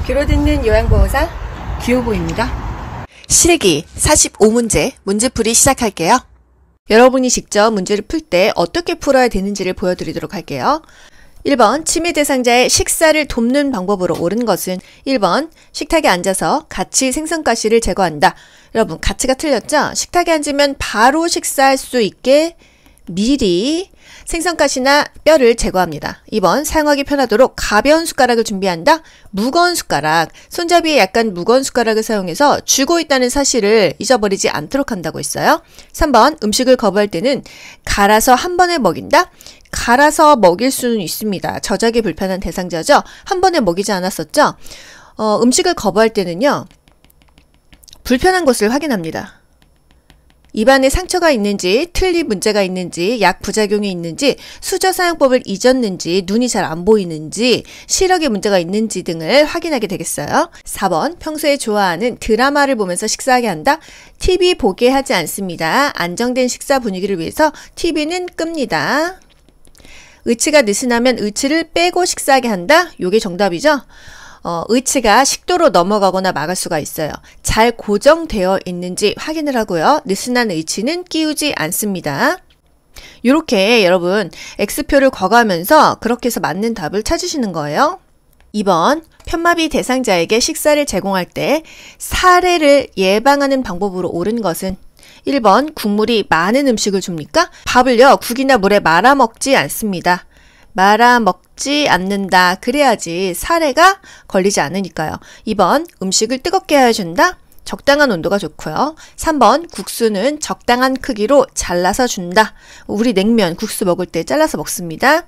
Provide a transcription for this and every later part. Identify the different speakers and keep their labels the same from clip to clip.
Speaker 1: 귀로 듣는 요양보호사 귀요보입니다. 실기 45문제 문제풀이 시작할게요. 여러분이 직접 문제를 풀 때 어떻게 풀어야 되는지를 보여드리도록 할게요. 1번 치매 대상자의 식사를 돕는 방법으로 옳은 것은 1번 식탁에 앉아서 같이 생선가시를 제거한다. 여러분 가치가 틀렸죠? 식탁에 앉으면 바로 식사할 수 있게 미리 생선가시나 뼈를 제거합니다. 2번 사용하기 편하도록 가벼운 숟가락을 준비한다. 무거운 숟가락, 손잡이에 약간 무거운 숟가락을 사용해서 쥐고 있다는 사실을 잊어버리지 않도록 한다고 했어요. 3번 음식을 거부할 때는 갈아서 한 번에 먹인다. 갈아서 먹일 수는 있습니다. 저작이 불편한 대상자죠. 한 번에 먹이지 않았었죠. 음식을 거부할 때는요. 불편한 것을 확인합니다. 입안에 상처가 있는지, 틀니 문제가 있는지, 약 부작용이 있는지, 수저 사용법을 잊었는지, 눈이 잘 안 보이는지, 시력에 문제가 있는지 등을 확인하게 되겠어요. 4번 평소에 좋아하는 드라마를 보면서 식사하게 한다. TV 보게 하지 않습니다. 안정된 식사 분위기를 위해서 TV는 끕니다. 의치가 느슨하면 의치를 빼고 식사하게 한다. 요게 정답이죠. 의치가 식도로 넘어가거나 막을 수가 있어요. 잘 고정되어 있는지 확인을 하고요. 느슨한 의치는 끼우지 않습니다. 이렇게 여러분 X표를 거가면서 그렇게 해서 맞는 답을 찾으시는 거예요. 2번 편마비 대상자에게 식사를 제공할 때 사례를 예방하는 방법으로 옳은 것은 1번 국물이 많은 음식을 줍니까? 밥을요 국이나 물에 말아 먹지 않습니다. 말아 먹지 않는다. 그래야지 사례가 걸리지 않으니까요. 2번 음식을 뜨겁게 해준다. 적당한 온도가 좋고요. 3번 국수는 적당한 크기로 잘라서 준다. 우리 냉면 국수 먹을 때 잘라서 먹습니다.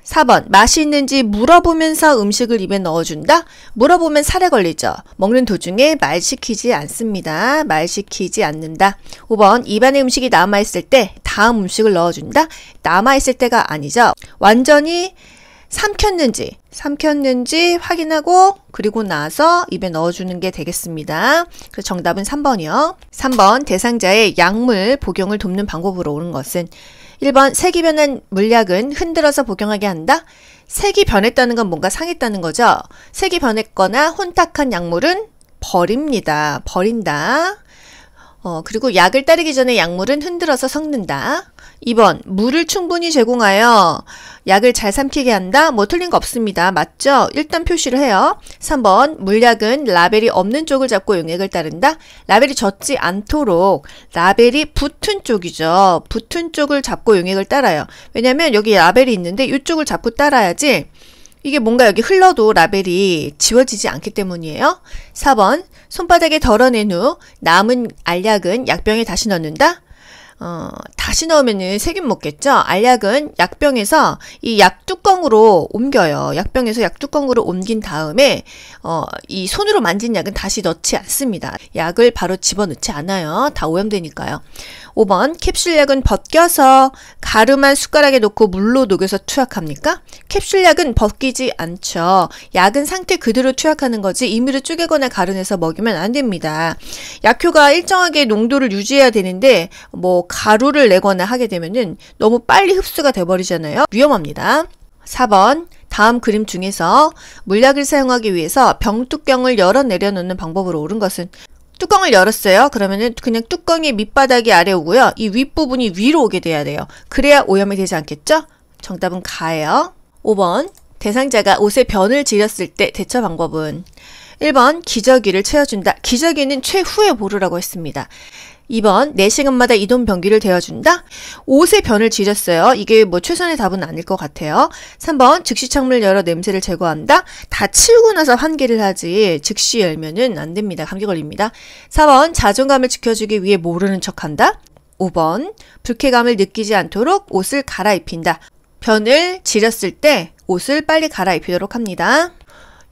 Speaker 1: 4번 맛이 있는지 물어보면서 음식을 입에 넣어준다. 물어보면 살에 걸리죠. 먹는 도중에 말 시키지 않습니다. 말 시키지 않는다. 5번 입안에 음식이 남아있을 때 다음 음식을 넣어준다. 남아있을 때가 아니죠. 완전히 삼켰는지 확인하고 그리고 나서 입에 넣어주는 게 되겠습니다. 그래서 정답은 3번이요. 3번 대상자의 약물 복용을 돕는 방법으로 옳은 것은 1번 색이 변한 물약은 흔들어서 복용하게 한다. 색이 변했다는 건 뭔가 상했다는 거죠. 색이 변했거나 혼탁한 약물은 버립니다. 버린다. 그리고 약을 따르기 전에 약물은 흔들어서 섞는다. 2번 물을 충분히 제공하여 약을 잘 삼키게 한다. 뭐 틀린 거 없습니다. 맞죠? 일단 표시를 해요. 3번 물약은 라벨이 없는 쪽을 잡고 용액을 따른다. 라벨이 젖지 않도록 라벨이 붙은 쪽이죠. 붙은 쪽을 잡고 용액을 따라요. 왜냐면 여기 라벨이 있는데 이쪽을 잡고 따라야지 이게 뭔가 여기 흘러도 라벨이 지워지지 않기 때문이에요. 4번 손바닥에 덜어낸 후 남은 알약은 약병에 다시 넣는다. 다시 넣으면은 세균 먹겠죠? 알약은 약병에서 이 약 뚜껑으로 옮겨요. 약병에서 약 뚜껑으로 옮긴 다음에 이 손으로 만진 약은 다시 넣지 않습니다. 약을 바로 집어넣지 않아요. 다 오염되니까요. 5번 캡슐약은 벗겨서 가루만 숟가락에 넣고 물로 녹여서 투약합니까? 캡슐약은 벗기지 않죠. 약은 상태 그대로 투약하는 거지 임의로 쪼개거나 가루내서 먹이면 안 됩니다. 약효가 일정하게 농도를 유지해야 되는데 뭐 가루를 내거나 하게 되면은 너무 빨리 흡수가 돼버리잖아요. 위험합니다. 4번 다음 그림 중에서 물약을 사용하기 위해서 병뚜껑을 열어 내려놓는 방법으로 옳은 것은 뚜껑을 열었어요. 그러면은 그냥 뚜껑의 밑바닥이 아래 오고요. 이 윗부분이 위로 오게 돼야 돼요. 그래야 오염이 되지 않겠죠? 정답은 가예요. 5번 대상자가 옷에 변을 지렸을 때 대처 방법은 1번 기저귀를 채워준다. 기저귀는 최후에 고르라고 했습니다. 2번 4시간마다 이동 변기를 데워준다. 옷에 변을 지렸어요. 이게 뭐 최선의 답은 아닐 것 같아요. 3번 즉시 창문을 열어 냄새를 제거한다. 다 치우고 나서 환기를 하지 즉시 열면은 안 됩니다. 감기 걸립니다. 4번 자존감을 지켜주기 위해 모르는 척한다. 5번 불쾌감을 느끼지 않도록 옷을 갈아입힌다. 변을 지렸을 때 옷을 빨리 갈아입히도록 합니다.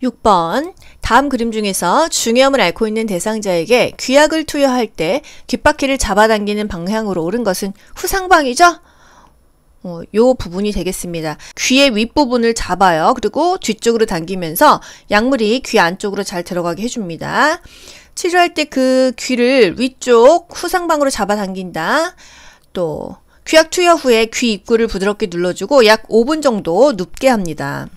Speaker 1: 6번 다음 그림 중에서 중이염을 앓고 있는 대상자에게 귀약을 투여할 때 귓바퀴를 잡아당기는 방향으로 옳은 것은 후상방이죠? 요 부분이 되겠습니다. 귀의 윗부분을 잡아요. 그리고 뒤쪽으로 당기면서 약물이 귀 안쪽으로 잘 들어가게 해줍니다. 치료할 때 그 귀를 위쪽 후상방으로 잡아당긴다. 또 귀약 투여 후에 귀 입구를 부드럽게 눌러주고 약 5분 정도 눕게 합니다.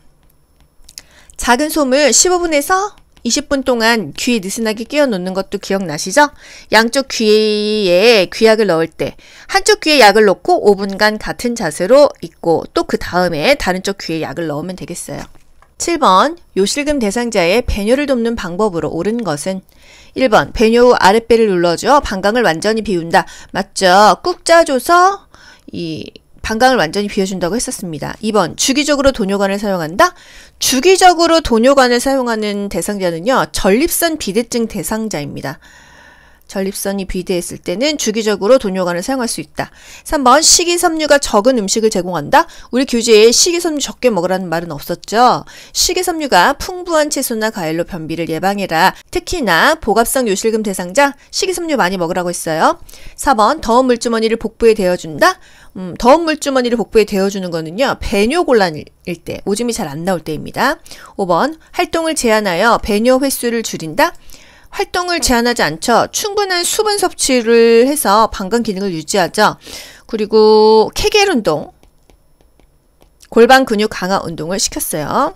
Speaker 1: 작은 솜을 15분에서 20분 동안 귀에 느슨하게 끼워 놓는 것도 기억나시죠? 양쪽 귀에 귀약을 넣을 때 한쪽 귀에 약을 넣고 5분간 같은 자세로 있고 또 그 다음에 다른 쪽 귀에 약을 넣으면 되겠어요. 7번 요실금 대상자의 배뇨를 돕는 방법으로 옳은 것은 1번 배뇨 후 아랫배를 눌러줘 방광을 완전히 비운다. 맞죠? 꾹 짜줘서 이 방광을 완전히 비워준다고 했었습니다. 2번 주기적으로 도뇨관을 사용한다. 주기적으로 도뇨관을 사용하는 대상자는요. 전립선 비대증 대상자입니다. 전립선이 비대했을 때는 주기적으로 도뇨관을 사용할 수 있다. 3번 식이섬유가 적은 음식을 제공한다. 우리 교재에 식이섬유 적게 먹으라는 말은 없었죠. 식이섬유가 풍부한 채소나 과일로 변비를 예방해라. 특히나 복압성 요실금 대상자 식이섬유 많이 먹으라고 했어요. 4번 더운 물주머니를 복부에 대어준다. 더운 물주머니를 복부에 대어주는 거는요. 배뇨곤란일 때, 오줌이 잘 안 나올 때입니다. 5번 활동을 제한하여 배뇨 횟수를 줄인다. 활동을 제한하지 않죠. 충분한 수분 섭취를 해서 방광 기능을 유지하죠. 그리고 케겔 운동, 골반 근육 강화 운동을 시켰어요.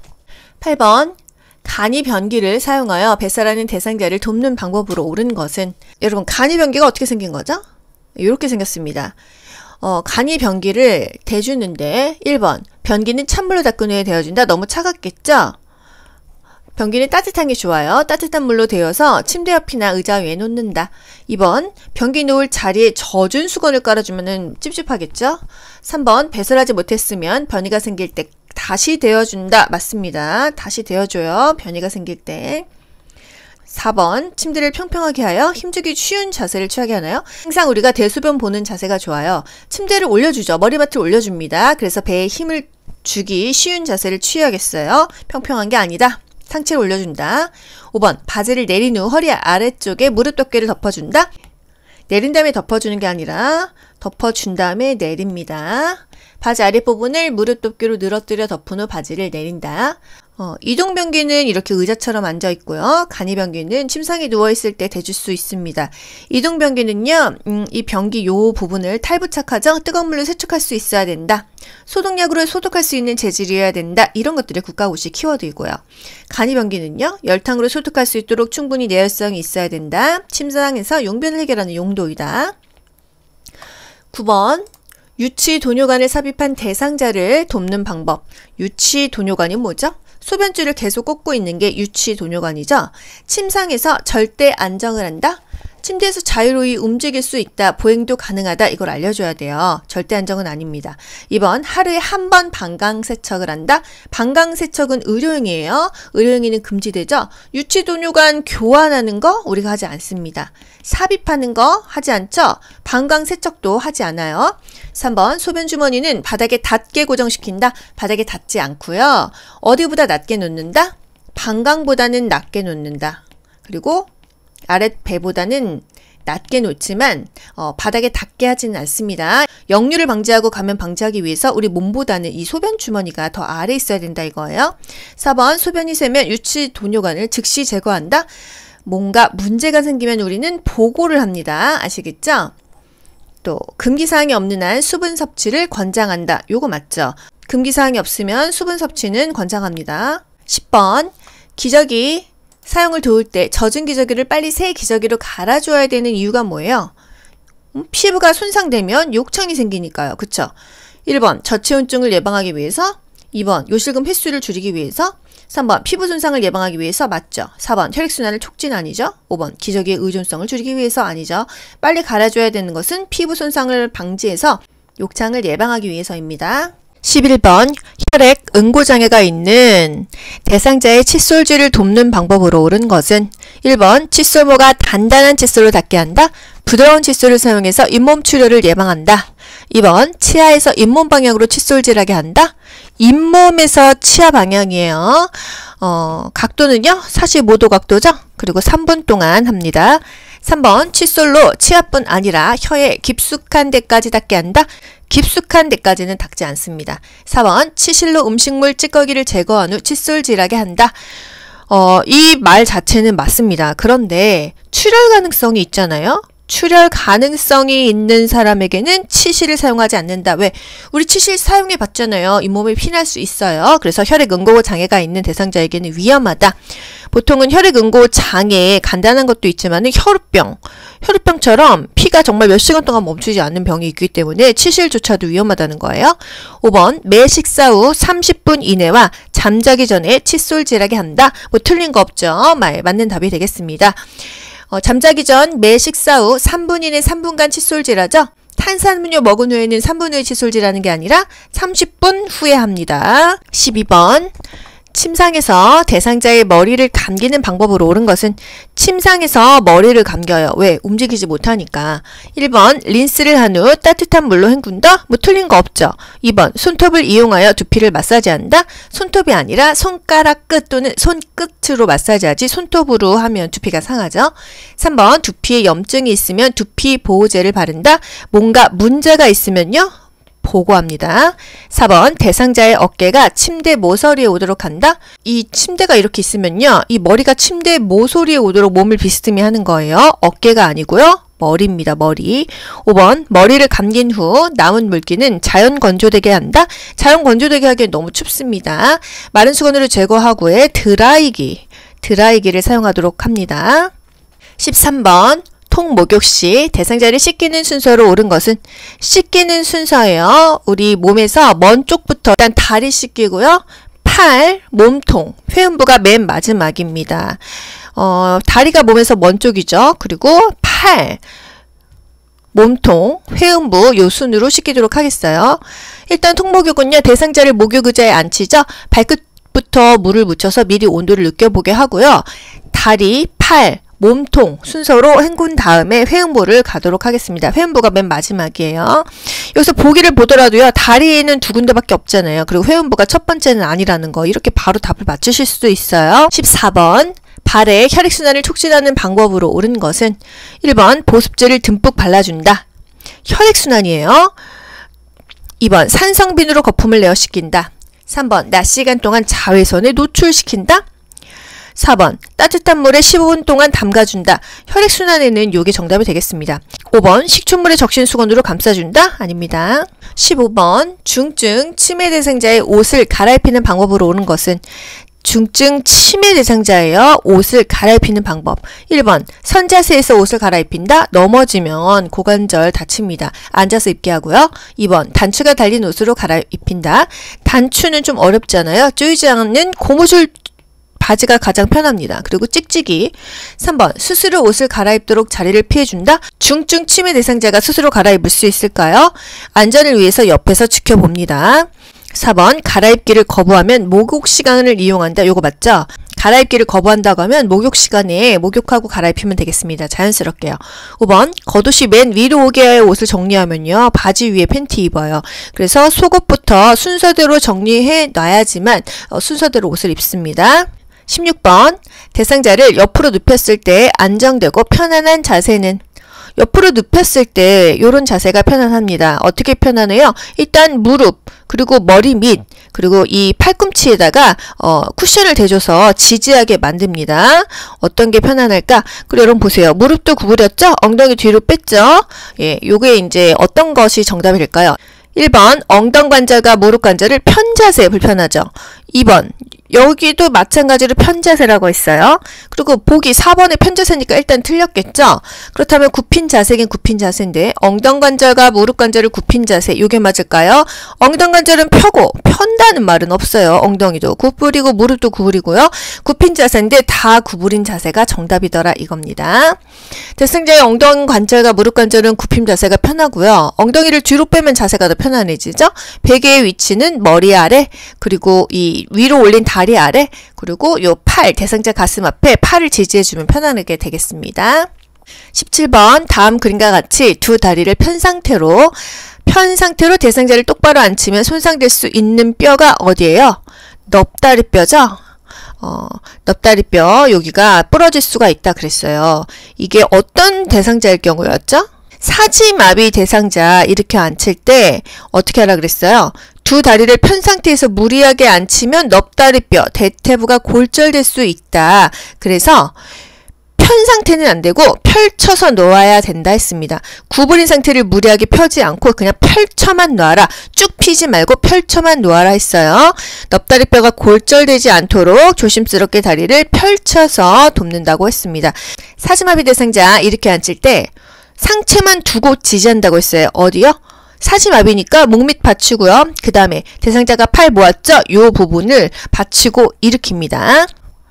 Speaker 1: 8번 간이 변기를 사용하여 배설하는 대상자를 돕는 방법으로 옳은 것은 여러분 간이 변기가 어떻게 생긴 거죠? 이렇게 생겼습니다. 간이 변기를 대주는데 1번 변기는 찬물로 닦은 후에 데워준다. 너무 차갑겠죠? 변기는 따뜻한 게 좋아요. 따뜻한 물로 데워서 침대 옆이나 의자 위에 놓는다. 2번 변기 놓을 자리에 젖은 수건을 깔아주면 찝찝하겠죠? 3번 배설하지 못했으면 변이가 생길 때 다시 데워준다. 맞습니다. 다시 데워줘요. 변이가 생길 때. 4번 침대를 평평하게 하여 힘주기 쉬운 자세를 취하게 하나요? 항상 우리가 대소변 보는 자세가 좋아요. 침대를 올려주죠. 머리맡을 올려줍니다. 그래서 배에 힘을 주기 쉬운 자세를 취해야겠어요. 평평한 게 아니다. 상체를 올려준다. 5번 바지를 내린 후 허리 아래쪽에 무릎 덮개를 덮어준다. 내린 다음에 덮어주는 게 아니라 덮어준 다음에 내립니다. 바지 아랫부분을 무릎 덮개로 늘어뜨려 덮은 후 바지를 내린다. 이동변기는 이렇게 의자처럼 앉아있고요. 간이변기는 침상에 누워있을 때 대줄 수 있습니다. 이동변기는요. 이 변기 요 부분을 탈부착하죠. 뜨거운 물로 세척할 수 있어야 된다. 소독약으로 소독할 수 있는 재질이어야 된다. 이런 것들이 국가고시 키워드이고요. 간이변기는요. 열탕으로 소독할 수 있도록 충분히 내열성이 있어야 된다. 침상에서 용변을 해결하는 용도이다. 9번 유치도뇨관을 삽입한 대상자를 돕는 방법. 유치도뇨관이 뭐죠? 소변줄을 계속 꽂고 있는 게 유치도뇨관이죠. 침상에서 절대 안정을 한다. 침대에서 자유로이 움직일 수 있다. 보행도 가능하다. 이걸 알려줘야 돼요. 절대 안정은 아닙니다. 2번 하루에 한 번 방광세척을 한다. 방광세척은 의료행위예요. 의료행위는 금지되죠. 유치도뇨관 교환하는 거 우리가 하지 않습니다. 삽입하는 거 하지 않죠. 방광세척도 하지 않아요. 3번 소변주머니는 바닥에 닿게 고정시킨다. 바닥에 닿지 않고요. 어디보다 낮게 놓는다. 방광보다는 낮게 놓는다. 그리고 아랫배보다는 낮게 놓지만 바닥에 닿게 하지는 않습니다. 역류를 방지하고 감염 방지하기 위해서 우리 몸보다는 이 소변 주머니가 더 아래에 있어야 된다 이거예요. 4번 소변이 새면 유치도뇨관을 즉시 제거한다. 뭔가 문제가 생기면 우리는 보고를 합니다. 아시겠죠? 또 금기사항이 없는 한 수분 섭취를 권장한다. 요거 맞죠? 금기사항이 없으면 수분 섭취는 권장합니다. 10번 기저귀 사용을 도울 때 젖은 기저귀를 빨리 새 기저귀로 갈아줘야 되는 이유가 뭐예요? 피부가 손상되면 욕창이 생기니까요. 그쵸? 1번 저체온증을 예방하기 위해서, 2번 요실금 횟수를 줄이기 위해서, 3번 피부 손상을 예방하기 위해서 맞죠? 4번 혈액순환을 촉진 아니죠? 5번 기저귀의 의존성을 줄이기 위해서 아니죠? 빨리 갈아줘야 되는 것은 피부 손상을 방지해서 욕창을 예방하기 위해서입니다. 11번 혈액 응고장애가 있는 대상자의 칫솔질을 돕는 방법으로 옳은 것은 1번 칫솔모가 단단한 칫솔로 닿게 한다. 부드러운 칫솔을 사용해서 잇몸 출혈을 예방한다. 2번 치아에서 잇몸 방향으로 칫솔질하게 한다. 잇몸에서 치아 방향이에요. 각도는요 45도 각도죠. 그리고 3분 동안 합니다. 3번 칫솔로 치아뿐 아니라 혀에 깊숙한 데까지 닿게 한다. 깊숙한 데까지는 닿지 않습니다. 4번 치실로 음식물 찌꺼기를 제거한 후 칫솔질하게 한다. 이 말 자체는 맞습니다. 그런데 출혈 가능성이 있잖아요. 출혈 가능성이 있는 사람에게는 치실을 사용하지 않는다. 왜? 우리 치실 사용해 봤잖아요. 잇몸에 피날 수 있어요. 그래서 혈액응고 장애가 있는 대상자에게는 위험하다. 보통은 혈액응고 장애, 간단한 것도 있지만 혈우병처럼 피가 정말 몇 시간 동안 멈추지 않는 병이 있기 때문에 치실조차도 위험하다는 거예요. 5번, 매 식사 후 30분 이내와 잠자기 전에 칫솔질하게 한다. 뭐 틀린 거 없죠. 맞는 답이 되겠습니다. 잠자기 전 매 식사 후 3분 이내 3분간 칫솔질하죠. 탄산음료 먹은 후에는 3분 후에 칫솔질하는 게 아니라 30분 후에 합니다. 12번, 침상에서 대상자의 머리를 감기는 방법으로 옳은 것은 침상에서 머리를 감겨요. 왜? 움직이지 못하니까. 1번, 린스를 한 후 따뜻한 물로 헹군다? 뭐 틀린 거 없죠. 2번, 손톱을 이용하여 두피를 마사지한다? 손톱이 아니라 손가락 끝 또는 손끝으로 마사지하지 손톱으로 하면 두피가 상하죠. 3번, 두피에 염증이 있으면 두피 보호제를 바른다? 뭔가 문제가 있으면요? 보고합니다. 4번, 대상자의 어깨가 침대 모서리에 오도록 한다? 이 침대가 이렇게 있으면요. 이 머리가 침대 모서리에 오도록 몸을 비스듬히 하는 거예요. 어깨가 아니고요. 머리입니다. 머리. 5번, 머리를 감긴 후 남은 물기는 자연 건조되게 한다? 자연 건조되게 하기엔 너무 춥습니다. 마른 수건으로 제거하고에 드라이기를 사용하도록 합니다. 13번, 통목욕 시 대상자를 씻기는 순서로 옳은 것은 씻기는 순서예요. 우리 몸에서 먼 쪽부터 일단 다리 씻기고요. 팔, 몸통, 회음부가 맨 마지막입니다. 다리가 몸에서 먼 쪽이죠. 그리고 팔, 몸통, 회음부 요 순으로 씻기도록 하겠어요. 일단 통목욕은요. 대상자를 목욕 의자에 앉히죠. 발끝부터 물을 묻혀서 미리 온도를 느껴보게 하고요. 다리, 팔, 몸통 순서로 헹군 다음에 회음부를 가도록 하겠습니다. 회음부가 맨 마지막이에요. 여기서 보기를 보더라도요. 다리에는 두 군데밖에 없잖아요. 그리고 회음부가 첫 번째는 아니라는 거. 이렇게 바로 답을 맞추실 수도 있어요. 14번, 발에 혈액순환을 촉진하는 방법으로 옳은 것은 1번, 보습제를 듬뿍 발라준다. 혈액순환이에요. 2번, 산성빈으로 거품을 내어 씻긴다. 3번, 낮 시간 동안 자외선에 노출시킨다. 4번, 따뜻한 물에 15분 동안 담가준다. 혈액순환에는 요게 정답이 되겠습니다. 5번, 식초물에 적신 수건으로 감싸준다? 아닙니다. 15번, 중증 치매 대상자의 옷을 갈아입히는 방법으로 옳은 것은 중증 치매 대상자예요. 옷을 갈아입히는 방법. 1번, 선자세에서 옷을 갈아입힌다. 넘어지면 고관절 다칩니다. 앉아서 입게 하고요. 2번, 단추가 달린 옷으로 갈아입힌다. 단추는 좀 어렵잖아요. 조이지 않는 고무줄 바지가 가장 편합니다. 그리고 찍찍이. 3번, 스스로 옷을 갈아입도록 자리를 피해준다. 중증 치매 대상자가 스스로 갈아입을 수 있을까요? 안전을 위해서 옆에서 지켜봅니다. 4번, 갈아입기를 거부하면 목욕 시간을 이용한다. 요거 맞죠? 갈아입기를 거부한다고 하면 목욕 시간에 목욕하고 갈아입히면 되겠습니다. 자연스럽게요. 5번, 겉옷이 맨 위로 오게 할 옷을 정리하면요. 바지 위에 팬티 입어요. 그래서 속옷부터 순서대로 정리해 놔야지만 순서대로 옷을 입습니다. 16번, 대상자를 옆으로 눕혔을 때 안정되고 편안한 자세는 옆으로 눕혔을 때 이런 자세가 편안합니다. 어떻게 편안해요? 일단 무릎, 그리고 머리 밑, 그리고 이 팔꿈치에다가 쿠션을 대줘서 지지하게 만듭니다. 어떤 게 편안할까? 그리고 여러분 보세요. 무릎도 구부렸죠? 엉덩이 뒤로 뺐죠? 예, 요게 이제 어떤 것이 정답이 될까요? 1번, 엉덩관절과 무릎관절을 편자세 불편하죠. 2번, 여기도 마찬가지로 편자세라고 했어요. 그리고 보기 4번의 편자세니까 일단 틀렸겠죠? 그렇다면 굽힌 자세긴 굽힌 자세인데 엉덩관절과 무릎관절을 굽힌 자세 이게 맞을까요? 엉덩관절은 펴고 편다는 말은 없어요. 엉덩이도 구부리고 무릎도 구부리고요. 굽힌 자세인데 다 구부린 자세가 정답이더라 이겁니다. 대상자의 엉덩관절과 무릎관절은 굽힌 자세가 편하고요. 엉덩이를 뒤로 빼면 자세가 더 편안해지죠? 베개의 위치는 머리 아래 그리고 이 위로 올린 다리 아래 그리고 요 팔, 대상자 가슴 앞에 팔을 지지해주면 편안하게 되겠습니다. 17번, 다음 그림과 같이 두 다리를 편 상태로 대상자를 똑바로 앉히면 손상될 수 있는 뼈가 어디예요? 넙다리뼈죠? 넙다리뼈 여기가 부러질 수가 있다 그랬어요. 이게 어떤 대상자일 경우였죠? 사지마비 대상자 이렇게 앉힐 때 어떻게 하라 그랬어요? 두 다리를 편 상태에서 무리하게 앉히면 넙다리뼈, 대퇴부가 골절될 수 있다. 그래서 편 편 상태는 안 되고 펼쳐서 놓아야 된다 했습니다. 구부린 상태를 무리하게 펴지 않고 그냥 펼쳐만 놔라. 쭉 피지 말고 펼쳐만 놓아라 했어요. 넙다리뼈가 골절되지 않도록 조심스럽게 다리를 펼쳐서 돕는다고 했습니다. 사지마비 대상자 이렇게 앉을 때 상체만 두고 지지한다고 했어요. 어디요? 사지마비니까 목 밑 받치고요. 그 다음에 대상자가 팔 모았죠? 요 부분을 받치고 일으킵니다.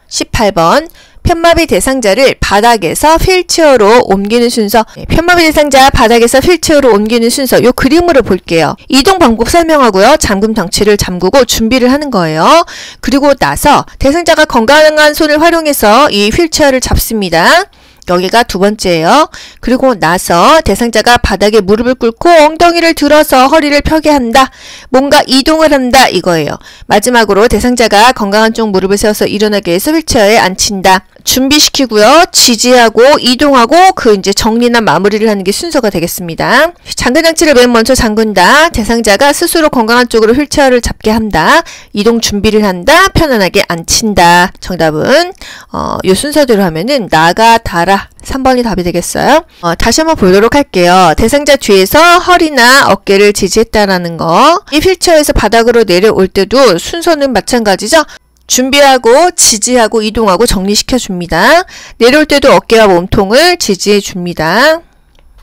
Speaker 1: 18번 편마비 대상자를 바닥에서 휠체어로 옮기는 순서. 편마비 대상자 바닥에서 휠체어로 옮기는 순서. 요 그림으로 볼게요. 이동 방법 설명하고요. 잠금 장치를 잠그고 준비를 하는 거예요. 그리고 나서 대상자가 건강한 손을 활용해서 이 휠체어를 잡습니다. 여기가 두 번째예요. 그리고 나서 대상자가 바닥에 무릎을 꿇고 엉덩이를 들어서 허리를 펴게 한다. 뭔가 이동을 한다 이거예요. 마지막으로 대상자가 건강한 쪽 무릎을 세워서 일어나게 해서 휠체어에 앉힌다. 준비시키고요. 지지하고 이동하고 그 이제 정리나 마무리를 하는 게 순서가 되겠습니다. 잠금 장치를 맨 먼저 잠근다. 대상자가 스스로 건강한 쪽으로 휠체어를 잡게 한다. 이동 준비를 한다. 편안하게 앉힌다. 정답은 이 순서대로 하면은 나가 달아 3번이 답이 되겠어요. 다시 한번 보도록 할게요. 대상자 뒤에서 허리나 어깨를 지지했다라는 거. 이 휠체어에서 바닥으로 내려올 때도 순서는 마찬가지죠. 준비하고 지지하고 이동하고 정리시켜줍니다. 내려올 때도 어깨와 몸통을 지지해줍니다.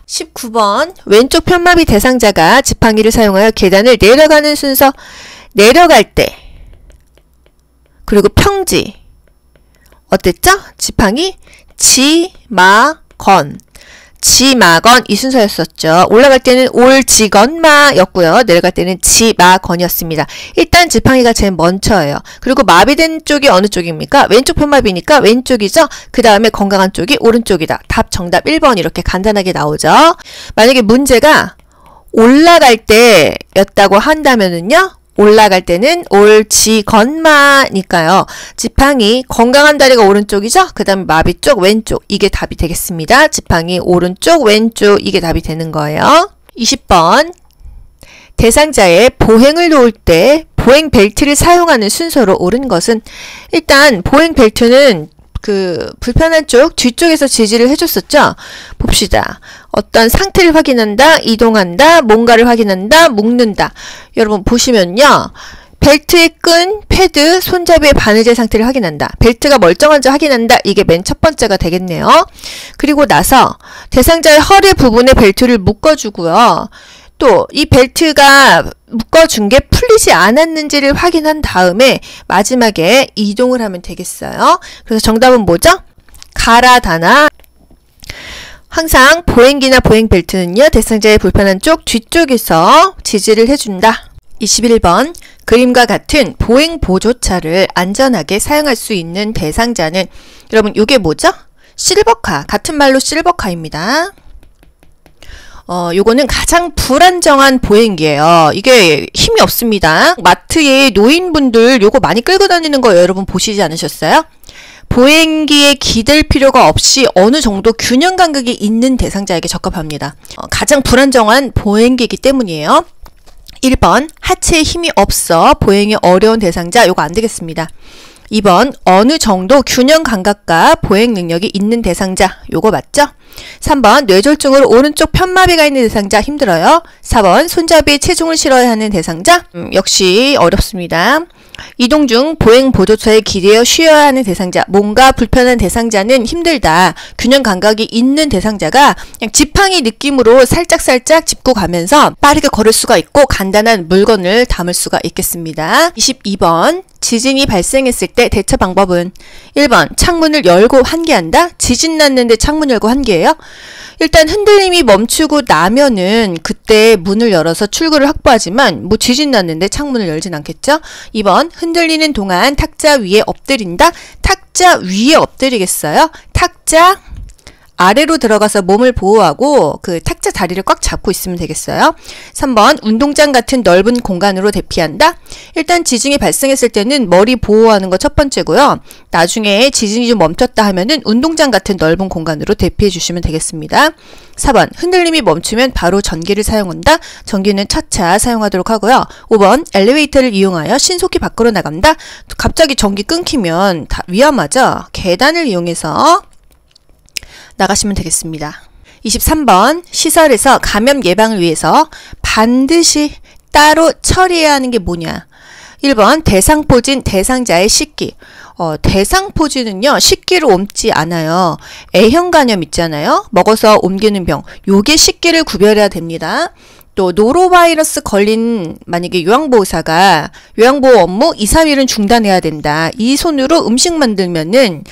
Speaker 1: 19번 왼쪽 편마비 대상자가 지팡이를 사용하여 계단을 내려가는 순서. 내려갈 때 그리고 평지 어땠죠? 지팡이 지마건 지마건 이 순서였었죠. 올라갈 때는 올지건마였고요. 내려갈 때는 지마건이었습니다. 일단 지팡이가 제일 먼저예요. 그리고 마비된 쪽이 어느 쪽입니까? 왼쪽 편마비니까 왼쪽이죠. 그 다음에 건강한 쪽이 오른쪽이다. 답 정답 1번 이렇게 간단하게 나오죠. 만약에 문제가 올라갈 때였다고 한다면은요. 올라갈 때는 올지건마니까요. 지팡이 건강한 다리가 오른쪽이죠. 그 다음에 마비 쪽 왼쪽 이게 답이 되겠습니다. 지팡이 오른쪽 왼쪽 이게 답이 되는 거예요. 20번 대상자의 보행을 놓을 때 보행 벨트를 사용하는 순서로 옳은 것은 일단 보행 벨트는 그 불편한 쪽 뒤쪽에서 지지를 해줬었죠. 봅시다. 어떤 상태를 확인한다, 이동한다, 뭔가를 확인한다, 묶는다. 여러분 보시면요. 벨트의 끈, 패드, 손잡이의 바느질 상태를 확인한다. 벨트가 멀쩡한지 확인한다. 이게 맨 첫 번째가 되겠네요. 그리고 나서 대상자의 허리 부분에 벨트를 묶어주고요. 또 이 벨트가 묶어준 게 풀리지 않았는지를 확인한 다음에 마지막에 이동을 하면 되겠어요. 그래서 정답은 뭐죠? 갈아다나. 항상 보행기나 보행벨트는요. 대상자의 불편한 쪽 뒤쪽에서 지지를 해준다. 21번 그림과 같은 보행보조차를 안전하게 사용할 수 있는 대상자는 여러분 이게 뭐죠? 실버카. 같은 말로 실버카입니다. 요거는 가장 불안정한 보행기예요. 이게 힘이 없습니다. 마트에 노인분들 요거 많이 끌고 다니는 거 여러분 보시지 않으셨어요? 보행기에 기댈 필요가 없이 어느 정도 균형 감각이 있는 대상자에게 적합합니다. 가장 불안정한 보행기이기 때문이에요. 1번 하체에 힘이 없어 보행이 어려운 대상자 요거 안 되겠습니다. 2번 어느 정도 균형 감각과 보행 능력이 있는 대상자 요거 맞죠? 3번 뇌졸중으로 오른쪽 편마비가 있는 대상자 힘들어요. 4번 손잡이에 체중을 실어야 하는 대상자 역시 어렵습니다. 이동 중 보행 보조차에 기대어 쉬어야 하는 대상자. 뭔가 불편한 대상자는 힘들다. 균형 감각이 있는 대상자가 그냥 지팡이 느낌으로 살짝살짝 짚고 가면서 빠르게 걸을 수가 있고 간단한 물건을 담을 수가 있겠습니다. 22번 지진이 발생했을 때 대처 방법은 1번 창문을 열고 환기한다. 지진 났는데 창문 열고 환기해요? 일단 흔들림이 멈추고 나면은 그때 문을 열어서 출구를 확보하지만 뭐 지진 났는데 창문을 열진 않겠죠? 2번 흔들리는 동안 탁자 위에 엎드린다. 탁자 위에 엎드리겠어요? 탁자 아래로 들어가서 몸을 보호하고 그 탁자 다리를 꽉 잡고 있으면 되겠어요. 3번 운동장 같은 넓은 공간으로 대피한다. 일단 지진이 발생했을 때는 머리 보호하는 거 첫 번째고요. 나중에 지진이 좀 멈췄다 하면은 운동장 같은 넓은 공간으로 대피해 주시면 되겠습니다. 4번 흔들림이 멈추면 바로 전기를 사용한다. 전기는 차차 사용하도록 하고요. 5번 엘리베이터를 이용하여 신속히 밖으로 나간다. 갑자기 전기 끊기면 다 위험하죠. 계단을 이용해서 나가시면 되겠습니다. 23번 시설에서 감염 예방을 위해서 반드시 따로 처리해야 하는 게 뭐냐? 1번 대상포진 대상자의 식기. 대상포진은요, 식기를 옮지 않아요. A형 간염 있잖아요. 먹어서 옮기는 병. 요게 식기를 구별해야 됩니다. 또 노로바이러스 걸린 만약에 요양보호사가 요양보호 업무 2, 3일은 중단해야 된다. 이 손으로 음식 만들면은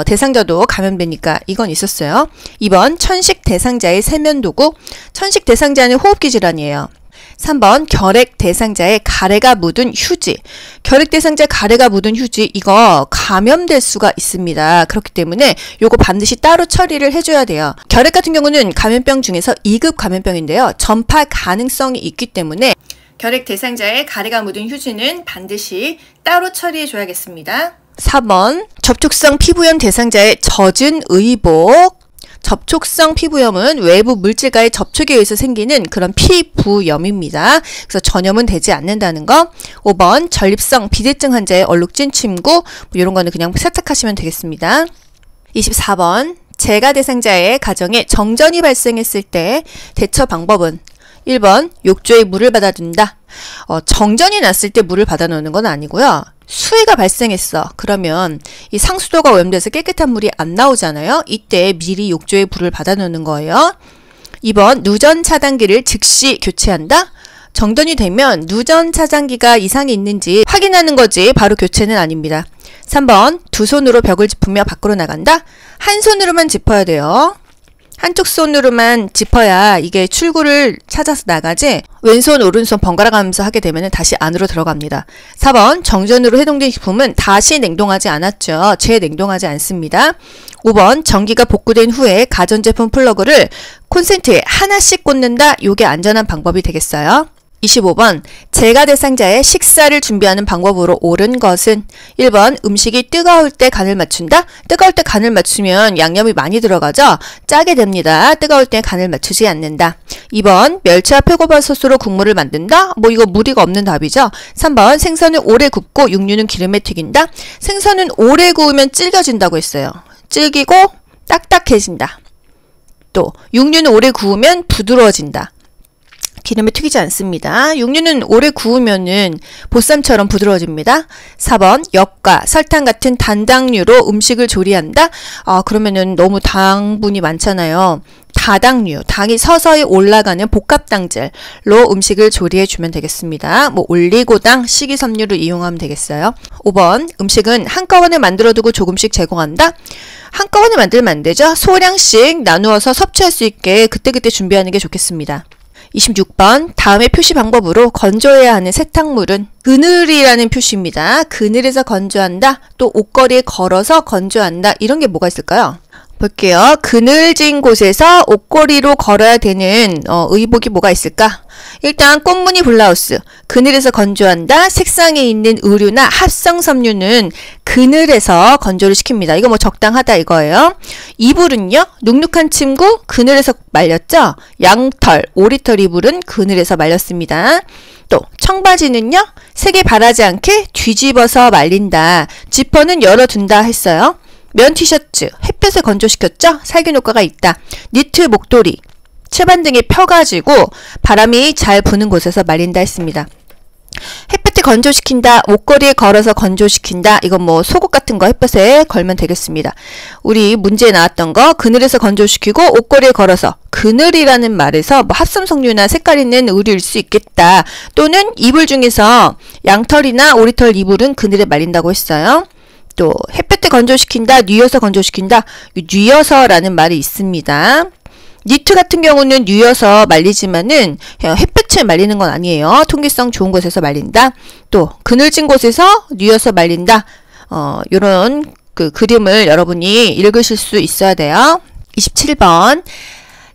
Speaker 1: 대상자도 감염되니까 이건 있었어요. 2번 천식 대상자의 세면도구. 천식 대상자는 호흡기 질환이에요. 3번 결핵 대상자의 가래가 묻은 휴지. 결핵 대상자 가래가 묻은 휴지 이거 감염될 수가 있습니다. 그렇기 때문에 요거 반드시 따로 처리를 해줘야 돼요. 결핵 같은 경우는 감염병 중에서 2급 감염병인데요. 전파 가능성이 있기 때문에 결핵 대상자의 가래가 묻은 휴지는 반드시 따로 처리해 줘야겠습니다. 4번 접촉성 피부염 대상자의 젖은 의복. 접촉성 피부염은 외부 물질과의 접촉에 의해서 생기는 그런 피부염입니다. 그래서 전염은 되지 않는다는 거. 5번 전립성 비대증 환자의 얼룩진 침구. 뭐 이런 거는 그냥 세탁하시면 되겠습니다. 24번 재가 대상자의 가정에 정전이 발생했을 때 대처 방법은 1번 욕조에 물을 받아둔다. 정전이 났을 때 물을 받아 놓는 건 아니고요. 수해가 발생했어. 그러면 이 상수도가 오염돼서 깨끗한 물이 안 나오잖아요. 이때 미리 욕조에 물을 받아 놓는 거예요. 2번 누전 차단기를 즉시 교체한다. 정전이 되면 누전 차단기가 이상이 있는지 확인하는 거지 바로 교체는 아닙니다. 3번 두 손으로 벽을 짚으며 밖으로 나간다. 한 손으로만 짚어야 돼요. 한쪽 손으로만 짚어야 이게 출구를 찾아서 나가지 왼손 오른손 번갈아 가면서 하게 되면 다시 안으로 들어갑니다. 4번 정전으로 해동된 식품은 다시 냉동하지 않았죠. 재냉동하지 않습니다. 5번 전기가 복구된 후에 가전제품 플러그를 콘센트에 하나씩 꽂는다. 요게 안전한 방법이 되겠어요. 25번 재가 대상자의 식사를 준비하는 방법으로 옳은 것은 1번 음식이 뜨거울 때 간을 맞춘다. 뜨거울 때 간을 맞추면 양념이 많이 들어가죠. 짜게 됩니다. 뜨거울 때 간을 맞추지 않는다. 2번 멸치와 표고버섯으로 국물을 만든다. 뭐 이거 무리가 없는 답이죠. 3번 생선을 오래 굽고 육류는 기름에 튀긴다. 생선은 오래 구우면 질겨진다고 했어요. 질기고 딱딱해진다. 또 육류는 오래 구우면 부드러워진다. 기름에 튀기지 않습니다. 육류는 오래 구우면은 보쌈처럼 부드러워집니다. 4번 엿과 설탕 같은 단당류로 음식을 조리한다. 그러면은 너무 당분이 많잖아요. 다당류, 당이 서서히 올라가는 복합당질로 음식을 조리해 주면 되겠습니다. 뭐 올리고당, 식이섬유를 이용하면 되겠어요. 5번 음식은 한꺼번에 만들어두고 조금씩 제공한다. 한꺼번에 만들면 안 되죠. 소량씩 나누어서 섭취할 수 있게 그때그때 준비하는 게 좋겠습니다. 26번 다음의 표시 방법으로 건조해야 하는 세탁물은 그늘이라는 표시입니다. 그늘에서 건조한다. 또 옷걸이에 걸어서 건조한다. 이런 게 뭐가 있을까요? 볼게요. 그늘진 곳에서 옷걸이로 걸어야 되는 의복이 뭐가 있을까? 일단 꽃무늬 블라우스, 그늘에서 건조한다. 색상에 있는 의류나 합성섬유는 그늘에서 건조를 시킵니다. 이거 뭐 적당하다 이거예요. 이불은요, 눅눅한 침구, 그늘에서 말렸죠. 양털, 오리털 이불은 그늘에서 말렸습니다. 또 청바지는요, 색이 바라지 않게 뒤집어서 말린다. 지퍼는 열어둔다 했어요. 면 티셔츠, 햇볕에 건조시켰죠? 살균 효과가 있다. 니트 목도리, 채반등에 펴가지고 바람이 잘 부는 곳에서 말린다 했습니다. 햇볕에 건조시킨다, 옷걸이에 걸어서 건조시킨다. 이건 뭐 속옷 같은 거 햇볕에 걸면 되겠습니다. 우리 문제에 나왔던 거 그늘에서 건조시키고 옷걸이에 걸어서, 그늘이라는 말에서 뭐 합성섬유나 색깔 있는 의류일 수 있겠다. 또는 이불 중에서 양털이나 오리털 이불은 그늘에 말린다고 했어요. 또 햇볕에 건조시킨다, 뉘어서 건조시킨다. 뉘어서라는 말이 있습니다. 니트 같은 경우는 뉘어서 말리지만은 햇볕에 말리는 건 아니에요. 통기성 좋은 곳에서 말린다. 또 그늘진 곳에서 뉘어서 말린다. 요런 그 그림을 여러분이 읽으실 수 있어야 돼요. 27번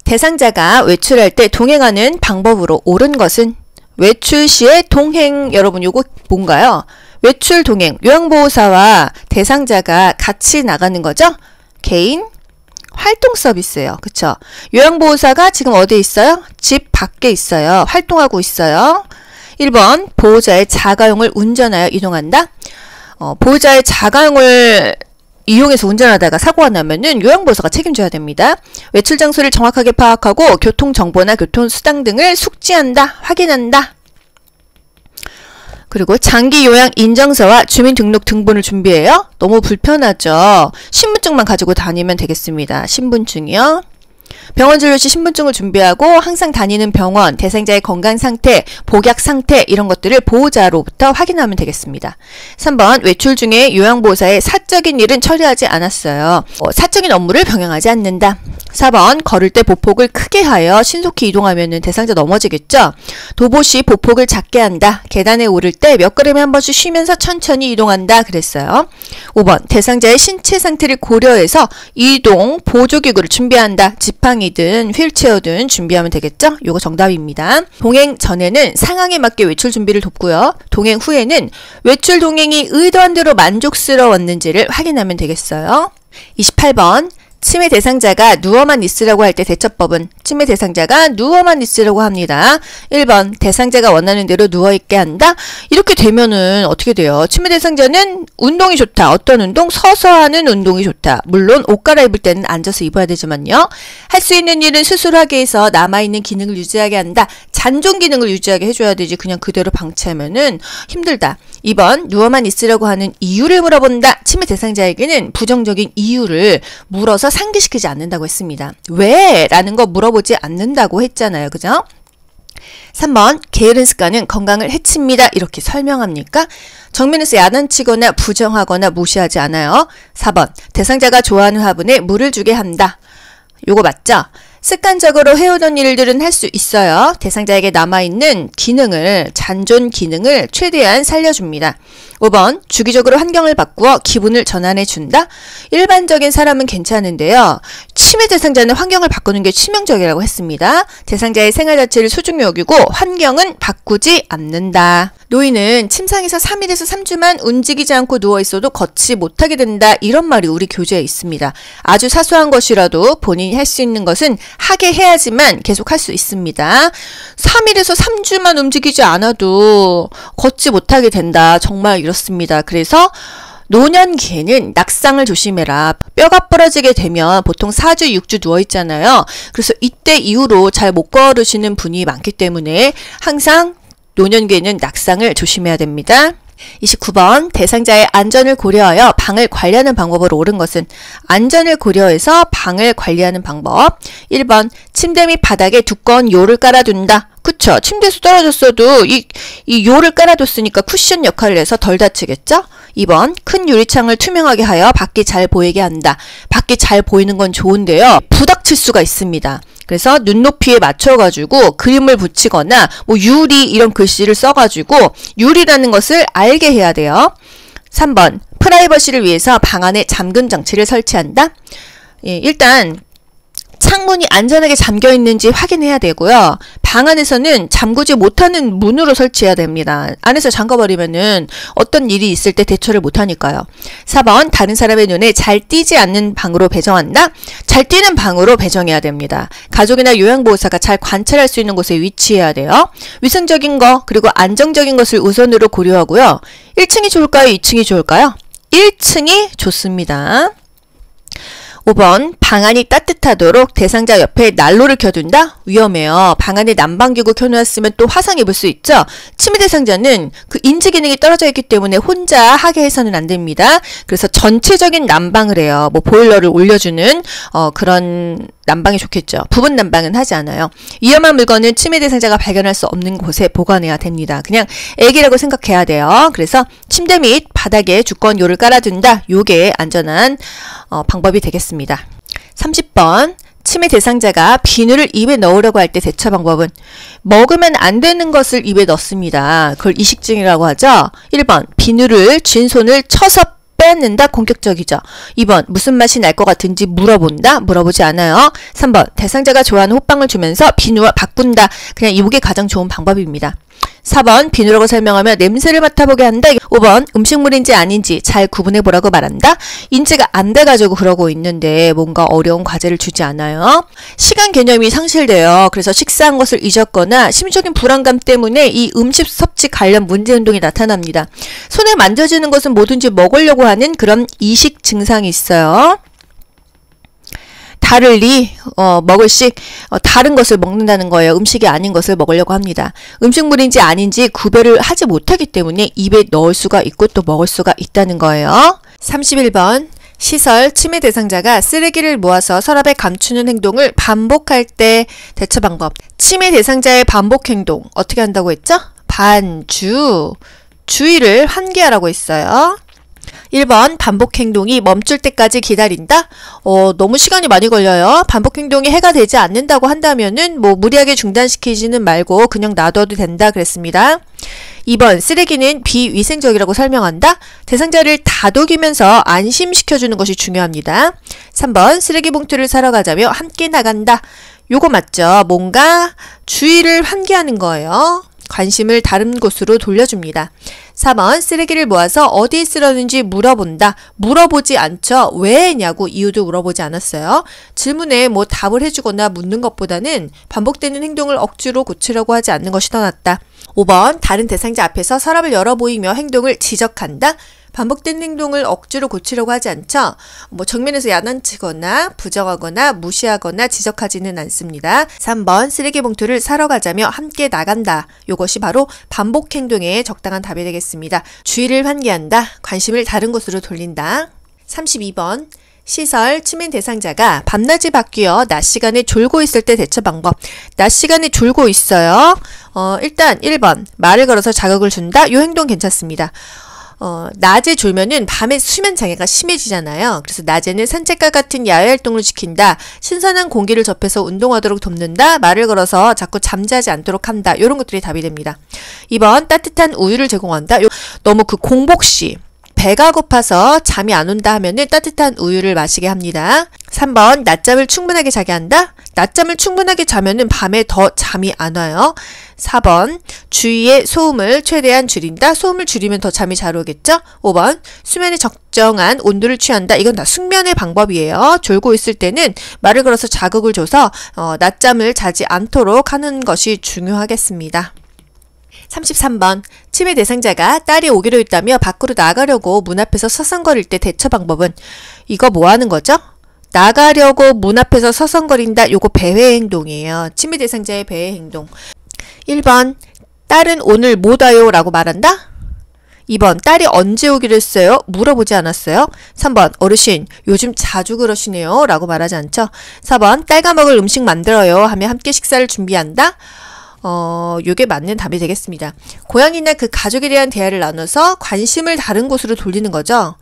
Speaker 1: 대상자가 외출할 때 동행하는 방법으로 옳은 것은 외출 시에 동행. 여러분 요거 뭔가요? 외출 동행, 요양보호사와 대상자가 같이 나가는 거죠? 개인 활동 서비스예요. 그쵸? 요양보호사가 지금 어디에 있어요? 집 밖에 있어요. 활동하고 있어요. 1번 보호자의 자가용을 운전하여 이동한다. 보호자의 자가용을 이용해서 운전하다가 사고가 나면은 요양보호사가 책임져야 됩니다. 외출 장소를 정확하게 파악하고 교통정보나 교통수당 등을 숙지한다, 확인한다. 그리고 장기 요양 인정서와 주민등록 등본을 준비해요. 너무 불편하죠. 신분증만 가지고 다니면 되겠습니다. 신분증이요. 병원 진료 시 신분증을 준비하고 항상 다니는 병원, 대상자의 건강 상태, 복약 상태 이런 것들을 보호자로부터 확인하면 되겠습니다. 3번 외출 중에 요양보호사의 사적인 일은 처리하지 않았어요. 사적인 업무를 병행하지 않는다. 4번 걸을 때 보폭을 크게 하여 신속히 이동하면 대상자 넘어지겠죠. 도보 시 보폭을 작게 한다. 계단에 오를 때 몇 걸음에 한 번씩 쉬면서 천천히 이동한다 그랬어요. 5번 대상자의 신체 상태를 고려해서 이동 보조기구를 준비한다. 지팡이든 휠체어든 준비하면 되겠죠. 요거 정답입니다. 동행 전에는 상황에 맞게 외출 준비를 돕고요. 동행 후에는 외출 동행이 의도한 대로 만족스러웠는지를 확인하면 되겠어요. 28번 치매 대상자가 누워만 있으라고 할 때 대처법은 치매 대상자가 누워만 있으라고 합니다. 1번 대상자가 원하는 대로 누워있게 한다. 이렇게 되면은 어떻게 돼요? 치매 대상자는 운동이 좋다. 어떤 운동? 서서 하는 운동이 좋다. 물론 옷 갈아입을 때는 앉아서 입어야 되지만요. 할 수 있는 일은 스스로 하게 해서 남아있는 기능을 유지하게 한다. 잔존 기능을 유지하게 해줘야 되지 그냥 그대로 방치하면은 힘들다. 2번 누워만 있으라고 하는 이유를 물어본다. 치매 대상자에게는 부정적인 이유를 물어서 상기시키지 않는다고 했습니다. 왜? 라는 거 물어보지 않는다고 했잖아요. 그죠? 3번 게으른 습관은 건강을 해칩니다. 이렇게 설명합니까? 정면에서 야단치거나 부정하거나 무시하지 않아요. 4번 대상자가 좋아하는 화분에 물을 주게 한다. 요거 맞죠? 습관적으로 해오던 일들은 할 수 있어요. 대상자에게 남아있는 기능을, 잔존 기능을 최대한 살려줍니다. 5번 주기적으로 환경을 바꾸어 기분을 전환해준다. 일반적인 사람은 괜찮은데요. 치매 대상자는 환경을 바꾸는 게 치명적이라고 했습니다. 대상자의 생활 자체를 소중히 여기고 환경은 바꾸지 않는다. 노인은 침상에서 3일에서 3주만 움직이지 않고 누워있어도 걷지 못하게 된다. 이런 말이 우리 교재에 있습니다. 아주 사소한 것이라도 본인이 할 수 있는 것은 하게 해야지만 계속 할 수 있습니다. 3일에서 3주만 움직이지 않아도 걷지 못하게 된다. 정말 이렇습니다. 그래서 노년기에는 낙상을 조심해라. 뼈가 부러지게 되면 보통 4주, 6주 누워있잖아요. 그래서 이때 이후로 잘 못 걸으시는 분이 많기 때문에 항상 노년기에는 낙상을 조심해야 됩니다. 29번 대상자의 안전을 고려하여 방을 관리하는 방법으로 옳은 것은 안전을 고려해서 방을 관리하는 방법. 1번 침대 및 바닥에 두꺼운 요를 깔아둔다. 그쵸? 침대에서 떨어졌어도 이 요를 깔아뒀으니까 쿠션 역할을 해서 덜 다치겠죠? 2번 큰 유리창을 투명하게 하여 밖이 잘 보이게 한다. 밖이 잘 보이는 건 좋은데요. 부닥칠 수가 있습니다. 그래서 눈높이에 맞춰가지고 그림을 붙이거나 뭐 유리 이런 글씨를 써가지고 유리라는 것을 알게 해야 돼요. 3번 프라이버시를 위해서 방 안에 잠금 장치를 설치한다. 예, 일단 창문이 안전하게 잠겨 있는지 확인해야 되고요. 방 안에서는 잠그지 못하는 문으로 설치해야 됩니다. 안에서 잠가버리면은 어떤 일이 있을 때 대처를 못하니까요. 4번 다른 사람의 눈에 잘 띄지 않는 방으로 배정한다. 잘 띄는 방으로 배정해야 됩니다. 가족이나 요양보호사가 잘 관찰할 수 있는 곳에 위치해야 돼요. 위생적인 거 그리고 안정적인 것을 우선으로 고려하고요. 1층이 좋을까요? 2층이 좋을까요? 1층이 좋습니다. 5번 방안이 따뜻하도록 대상자 옆에 난로를 켜둔다? 위험해요. 방 안에 난방기구 켜놓았으면 또 화상 입을 수 있죠. 치매 대상자는 그 인지 기능이 떨어져 있기 때문에 혼자 하게 해서는 안 됩니다. 그래서 전체적인 난방을 해요. 뭐 보일러를 올려주는 그런 난방이 좋겠죠. 부분 난방은 하지 않아요. 위험한 물건은 치매 대상자가 발견할 수 없는 곳에 보관해야 됩니다. 그냥 애기라고 생각해야 돼요. 그래서 침대 및 바닥에 주권요를 깔아둔다. 요게 안전한 방법이 되겠습니다. 30번 치매 대상자가 비누를 입에 넣으려고 할 때 대처 방법은 먹으면 안 되는 것을 입에 넣습니다. 그걸 이식증이라고 하죠. 1번 비누를 쥔 손을 쳐서 빼는다. 공격적이죠. 2번 무슨 맛이 날 것 같은지 물어본다. 물어보지 않아요. 3번 대상자가 좋아하는 호빵을 주면서 비누와 바꾼다. 그냥 이게 가장 좋은 방법입니다. 4번 비누라고 설명하며 냄새를 맡아보게 한다. 5번 음식물인지 아닌지 잘 구분해보라고 말한다. 인지가 안 돼가지고 그러고 있는데 뭔가 어려운 과제를 주지 않아요. 시간 개념이 상실돼요. 그래서 식사한 것을 잊었거나 심적인 불안감 때문에 이 음식 섭취 관련 문제 행동이 나타납니다. 손에 만져지는 것은 뭐든지 먹으려고 하는 그런 이식 증상이 있어요. 다를리 먹을식 다른 것을 먹는다는 거예요. 음식이 아닌 것을 먹으려고 합니다. 음식물인지 아닌지 구별을 하지 못하기 때문에 입에 넣을 수가 있고 또 먹을 수가 있다는 거예요. 31번 시설 침해 대상자가 쓰레기를 모아서 서랍에 감추는 행동을 반복할 때 대처 방법. 침해 대상자의 반복 행동 어떻게 한다고 했죠? 반주 주의를 환기하라고 했어요. 1번 반복 행동이 멈출 때까지 기다린다? 너무 시간이 많이 걸려요. 반복 행동이 해가 되지 않는다고 한다면은 무리하게 중단시키지는 말고 그냥 놔둬도 된다 그랬습니다. 2번 쓰레기는 비위생적이라고 설명한다? 대상자를 다독이면서 안심시켜주는 것이 중요합니다. 3번 쓰레기 봉투를 사러 가자며 함께 나간다. 요거 맞죠? 뭔가 주의를 환기하는 거예요. 관심을 다른 곳으로 돌려줍니다. 4번 쓰레기를 모아서 어디에 쓰려는지 물어본다. 물어보지 않죠. 왜냐고 이유도 물어보지 않았어요. 질문에 답을 해주거나 묻는 것보다는 반복되는 행동을 억지로 고치려고 하지 않는 것이 더 낫다. 5번 다른 대상자 앞에서 서랍을 열어 보이며 행동을 지적한다. 반복된 행동을 억지로 고치려고 하지 않죠. 정면에서 야단치거나 부정하거나 무시하거나 지적하지는 않습니다. 3번 쓰레기 봉투를 사러 가자며 함께 나간다. 이것이 바로 반복 행동의 적당한 답이 되겠습니다. 주의를 환기한다. 관심을 다른 곳으로 돌린다. 32번 시설 침해 대상자가 밤낮이 바뀌어 낮 시간에 졸고 있을 때 대처 방법. 낮 시간에 졸고 있어요. 일단 1번 말을 걸어서 자극을 준다. 이 행동 괜찮습니다. 낮에 졸면은 밤에 수면 장애가 심해지잖아요. 그래서 낮에는 산책과 같은 야외 활동을 시킨다. 신선한 공기를 접해서 운동하도록 돕는다. 말을 걸어서 자꾸 잠자지 않도록 한다. 이런 것들이 답이 됩니다. 2번 따뜻한 우유를 제공한다. 너무 공복시 배가 고파서 잠이 안 온다 하면은 따뜻한 우유를 마시게 합니다. 3번 낮잠을 충분하게 자게 한다. 낮잠을 충분하게 자면은 밤에 더 잠이 안 와요. 4번 주위의 소음을 최대한 줄인다. 소음을 줄이면 더 잠이 잘 오겠죠. 5번 수면에 적정한 온도를 취한다. 이건 다 숙면의 방법이에요. 졸고 있을 때는 말을 걸어서 자극을 줘서 낮잠을 자지 않도록 하는 것이 중요하겠습니다. 33번 침해 대상자가 딸이 오기로 했다며 밖으로 나가려고 문 앞에서 서성거릴 때 대처 방법은 이거 뭐 하는 거죠? 나가려고 문 앞에서 서성거린다. 요거 배회 행동이에요. 침해 대상자의 배회 행동. 1번 딸은 오늘 못 와요 라고 말한다. 2번 딸이 언제 오기로 했어요? 물어보지 않았어요. 3번 어르신 요즘 자주 그러시네요 라고 말하지 않죠. 4번 딸과 먹을 음식 만들어요 하며 함께 식사를 준비한다. 요게 맞는 답이 되겠습니다. 고양이나 그 가족에 대한 대화를 나눠서 관심을 다른 곳으로 돌리는 거죠.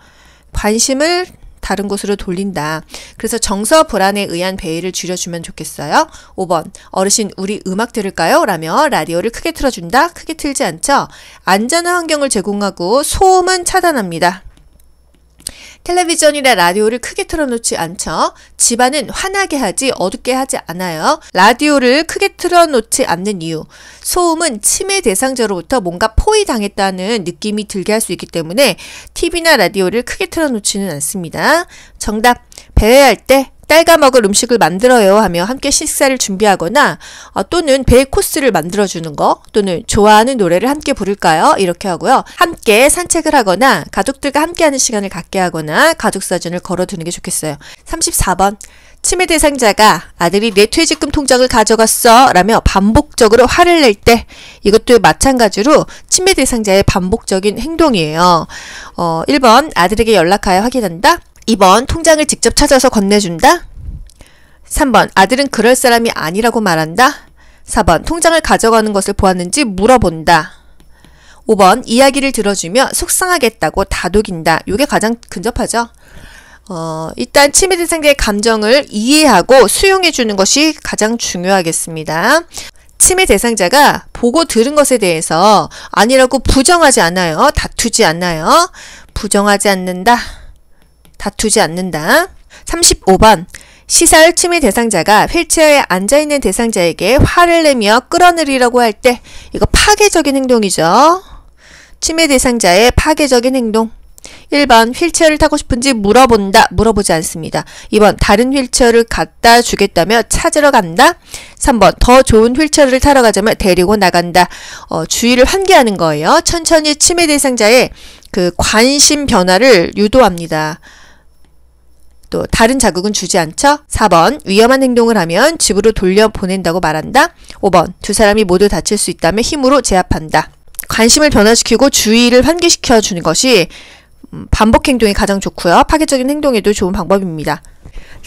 Speaker 1: 관심을 다른 곳으로 돌린다. 그래서 정서 불안에 의한 배회를 줄여주면 좋겠어요. 5번 어르신 우리 음악 들을까요? 라며 라디오를 크게 틀어준다. 크게 틀지 않죠. 안전한 환경을 제공하고 소음은 차단합니다. 텔레비전이나 라디오를 크게 틀어놓지 않죠. 집안은 환하게 하지 어둡게 하지 않아요. 라디오를 크게 틀어놓지 않는 이유. 소음은 침해 대상자로부터 뭔가 포위당했다는 느낌이 들게 할 수 있기 때문에 TV나 라디오를 크게 틀어놓지는 않습니다. 정답. 배회할 때 딸과 먹을 음식을 만들어요 하며 함께 식사를 준비하거나 또는 배 코스를 만들어주는 거 또는 좋아하는 노래를 함께 부를까요? 이렇게 하고요. 함께 산책을 하거나 가족들과 함께하는 시간을 갖게 하거나 가족사진을 걸어두는 게 좋겠어요. 34번 침해 대상자가 아들이 내 퇴직금 통장을 가져갔어 라며 반복적으로 화를 낼 때 이것도 마찬가지로 침해 대상자의 반복적인 행동이에요. 1번 아들에게 연락하여 확인한다. 2번 통장을 직접 찾아서 건네준다. 3번 아들은 그럴 사람이 아니라고 말한다. 4번 통장을 가져가는 것을 보았는지 물어본다. 5번 이야기를 들어주며 속상하겠다고 다독인다. 이게 가장 근접하죠. 일단 침해 대상자의 감정을 이해하고 수용해주는 것이 가장 중요하겠습니다. 침해 대상자가 보고 들은 것에 대해서 아니라고 부정하지 않아요. 다투지 않아요. 부정하지 않는다. 다투지 않는다. 35번 시설 침해 대상자가 휠체어에 앉아있는 대상자에게 화를 내며 끌어내리려고 할 때 이거 파괴적인 행동이죠. 침해 대상자의 파괴적인 행동. 1번 휠체어를 타고 싶은지 물어본다. 물어보지 않습니다. 2번 다른 휠체어를 갖다 주겠다며 찾으러 간다. 3번 더 좋은 휠체어를 타러 가자며 데리고 나간다. 주의를 환기하는 거예요. 천천히 침해 대상자의 그 관심 변화를 유도합니다. 또 다른 자극은 주지 않죠. 4번 위험한 행동을 하면 집으로 돌려보낸다고 말한다. 5번 두 사람이 모두 다칠 수 있다며 힘으로 제압한다. 관심을 변화시키고 주의를 환기시켜 주는 것이 반복 행동이 가장 좋고요. 파괴적인 행동에도 좋은 방법입니다.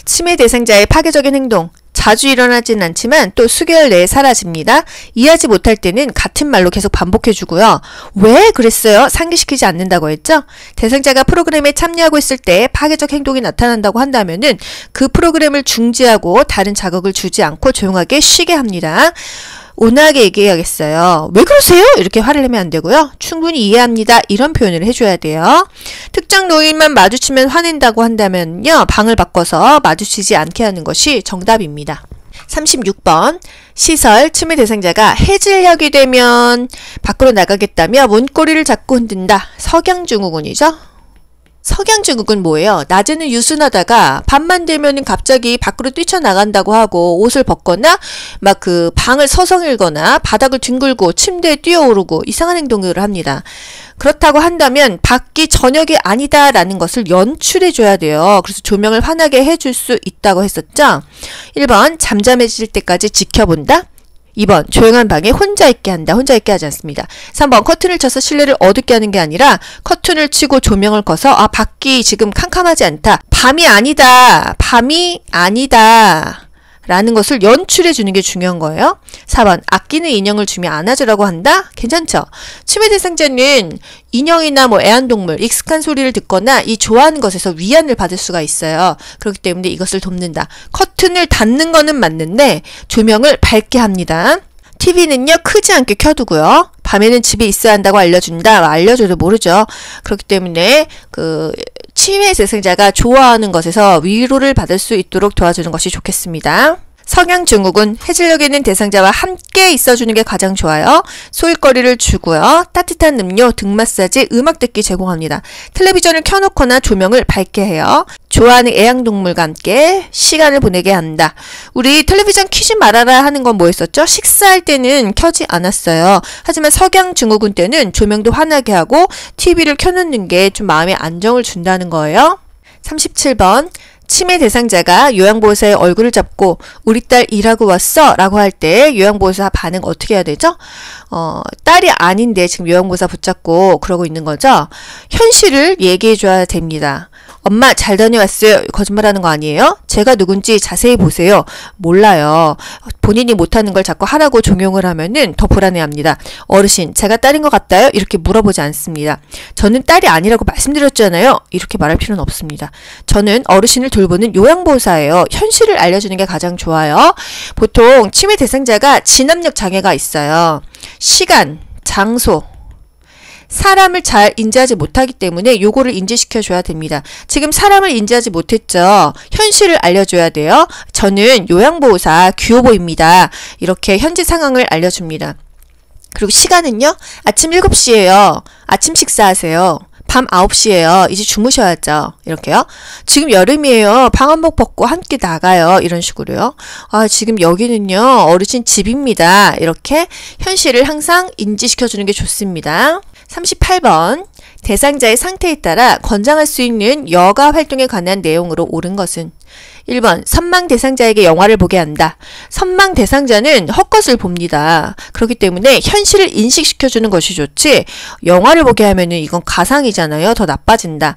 Speaker 1: 침해 대상자의 파괴적인 행동. 자주 일어나진 않지만 또 수개월 내에 사라집니다. 이해하지 못할 때는 같은 말로 계속 반복해주고요. 왜 그랬어요? 상기시키지 않는다고 했죠? 대상자가 프로그램에 참여하고 있을 때 파괴적 행동이 나타난다고 한다면은 그 프로그램을 중지하고 다른 자극을 주지 않고 조용하게 쉬게 합니다. 온화하게 얘기해야겠어요. 왜 그러세요? 이렇게 화를 내면 안 되고요. 충분히 이해합니다. 이런 표현을 해줘야 돼요. 특정 노인만 마주치면 화낸다고 한다면요. 방을 바꿔서 마주치지 않게 하는 것이 정답입니다. 36번 시설 침해 대상자가 해질녘이 되면 밖으로 나가겠다며 문고리를 잡고 흔든다. 석양증후군이죠. 석양증후군 뭐예요? 낮에는 유순하다가 밤만 되면은 갑자기 밖으로 뛰쳐나간다고 하고 옷을 벗거나 막 그 방을 서성일거나 바닥을 뒹굴고 침대에 뛰어오르고 이상한 행동을 합니다. 그렇다고 한다면 밖이 저녁이 아니다라는 것을 연출해 줘야 돼요. 그래서 조명을 환하게 해줄 수 있다고 했었죠. 1번 잠잠해질 때까지 지켜본다. 2번 조용한 방에 혼자 있게 한다. 혼자 있게 하지 않습니다. 3번 커튼을 쳐서 실내를 어둡게 하는 게 아니라 커튼을 치고 조명을 꺼서 밖이 지금 캄캄하지 않다. 밤이 아니다. 밤이 아니다. 라는 것을 연출해 주는 게 중요한 거예요. 4번 아끼는 인형을 주며 안아주라고 한다. 괜찮죠? 침해 대상자는 인형이나 애완동물, 익숙한 소리를 듣거나 이 좋아하는 것에서 위안을 받을 수가 있어요. 그렇기 때문에 이것을 돕는다. 커튼을 닫는 거는 맞는데 조명을 밝게 합니다. TV는요 크지 않게 켜두고요. 밤에는 집에 있어야 한다고 알려준다. 알려줘도 모르죠. 그렇기 때문에 침해 대상자가 좋아하는 것에서 위로를 받을 수 있도록 도와주는 것이 좋겠습니다. 석양증후군, 해질녘에는 대상자와 함께 있어주는 게 가장 좋아요. 소일거리를 주고요. 따뜻한 음료, 등 마사지, 음악 듣기 제공합니다. 텔레비전을 켜놓거나 조명을 밝게 해요. 좋아하는 애완동물과 함께 시간을 보내게 한다. 우리 텔레비전 켜지 말아라 하는 건 뭐였었죠? 식사할 때는 켜지 않았어요. 하지만 석양증후군 때는 조명도 환하게 하고 TV를 켜놓는 게 좀 마음에 안정을 준다는 거예요. 37번 침해 대상자가 요양보호사의 얼굴을 잡고 우리 딸 일하고 왔어? 라고 할 때 요양보호사 반응 어떻게 해야 되죠? 딸이 아닌데 지금 요양보호사 붙잡고 그러고 있는 거죠? 현실을 얘기해 줘야 됩니다. 엄마 잘 다녀왔어요. 거짓말하는 거 아니에요? 제가 누군지 자세히 보세요. 몰라요. 본인이 못하는 걸 자꾸 하라고 종용을 하면은 더 불안해합니다. 어르신 제가 딸인 것 같아요? 이렇게 물어보지 않습니다. 저는 딸이 아니라고 말씀드렸잖아요. 이렇게 말할 필요는 없습니다. 저는 어르신을 돌보는 요양보호사예요. 현실을 알려주는 게 가장 좋아요. 보통 침해 대상자가 진압력 장애가 있어요. 시간, 장소, 사람을 잘 인지하지 못하기 때문에 요거를 인지시켜줘야 됩니다. 지금 사람을 인지하지 못했죠. 현실을 알려줘야 돼요. 저는 요양보호사 규호보입니다. 이렇게 현재 상황을 알려줍니다. 그리고 시간은요. 아침 7시예요. 아침 식사하세요. 밤 9시예요. 이제 주무셔야죠. 이렇게요. 지금 여름이에요. 방한복 벗고 함께 나가요. 이런 식으로요. 지금 여기는요. 어르신 집입니다. 이렇게 현실을 항상 인지시켜주는 게 좋습니다. 38번 대상자의 상태에 따라 권장할 수 있는 여가 활동에 관한 내용으로 옳은 것은 1번 선망 대상자에게 영화를 보게 한다. 선망 대상자는 헛것을 봅니다. 그렇기 때문에 현실을 인식시켜주는 것이 좋지 영화를 보게 하면은 이건 가상이잖아요. 더 나빠진다.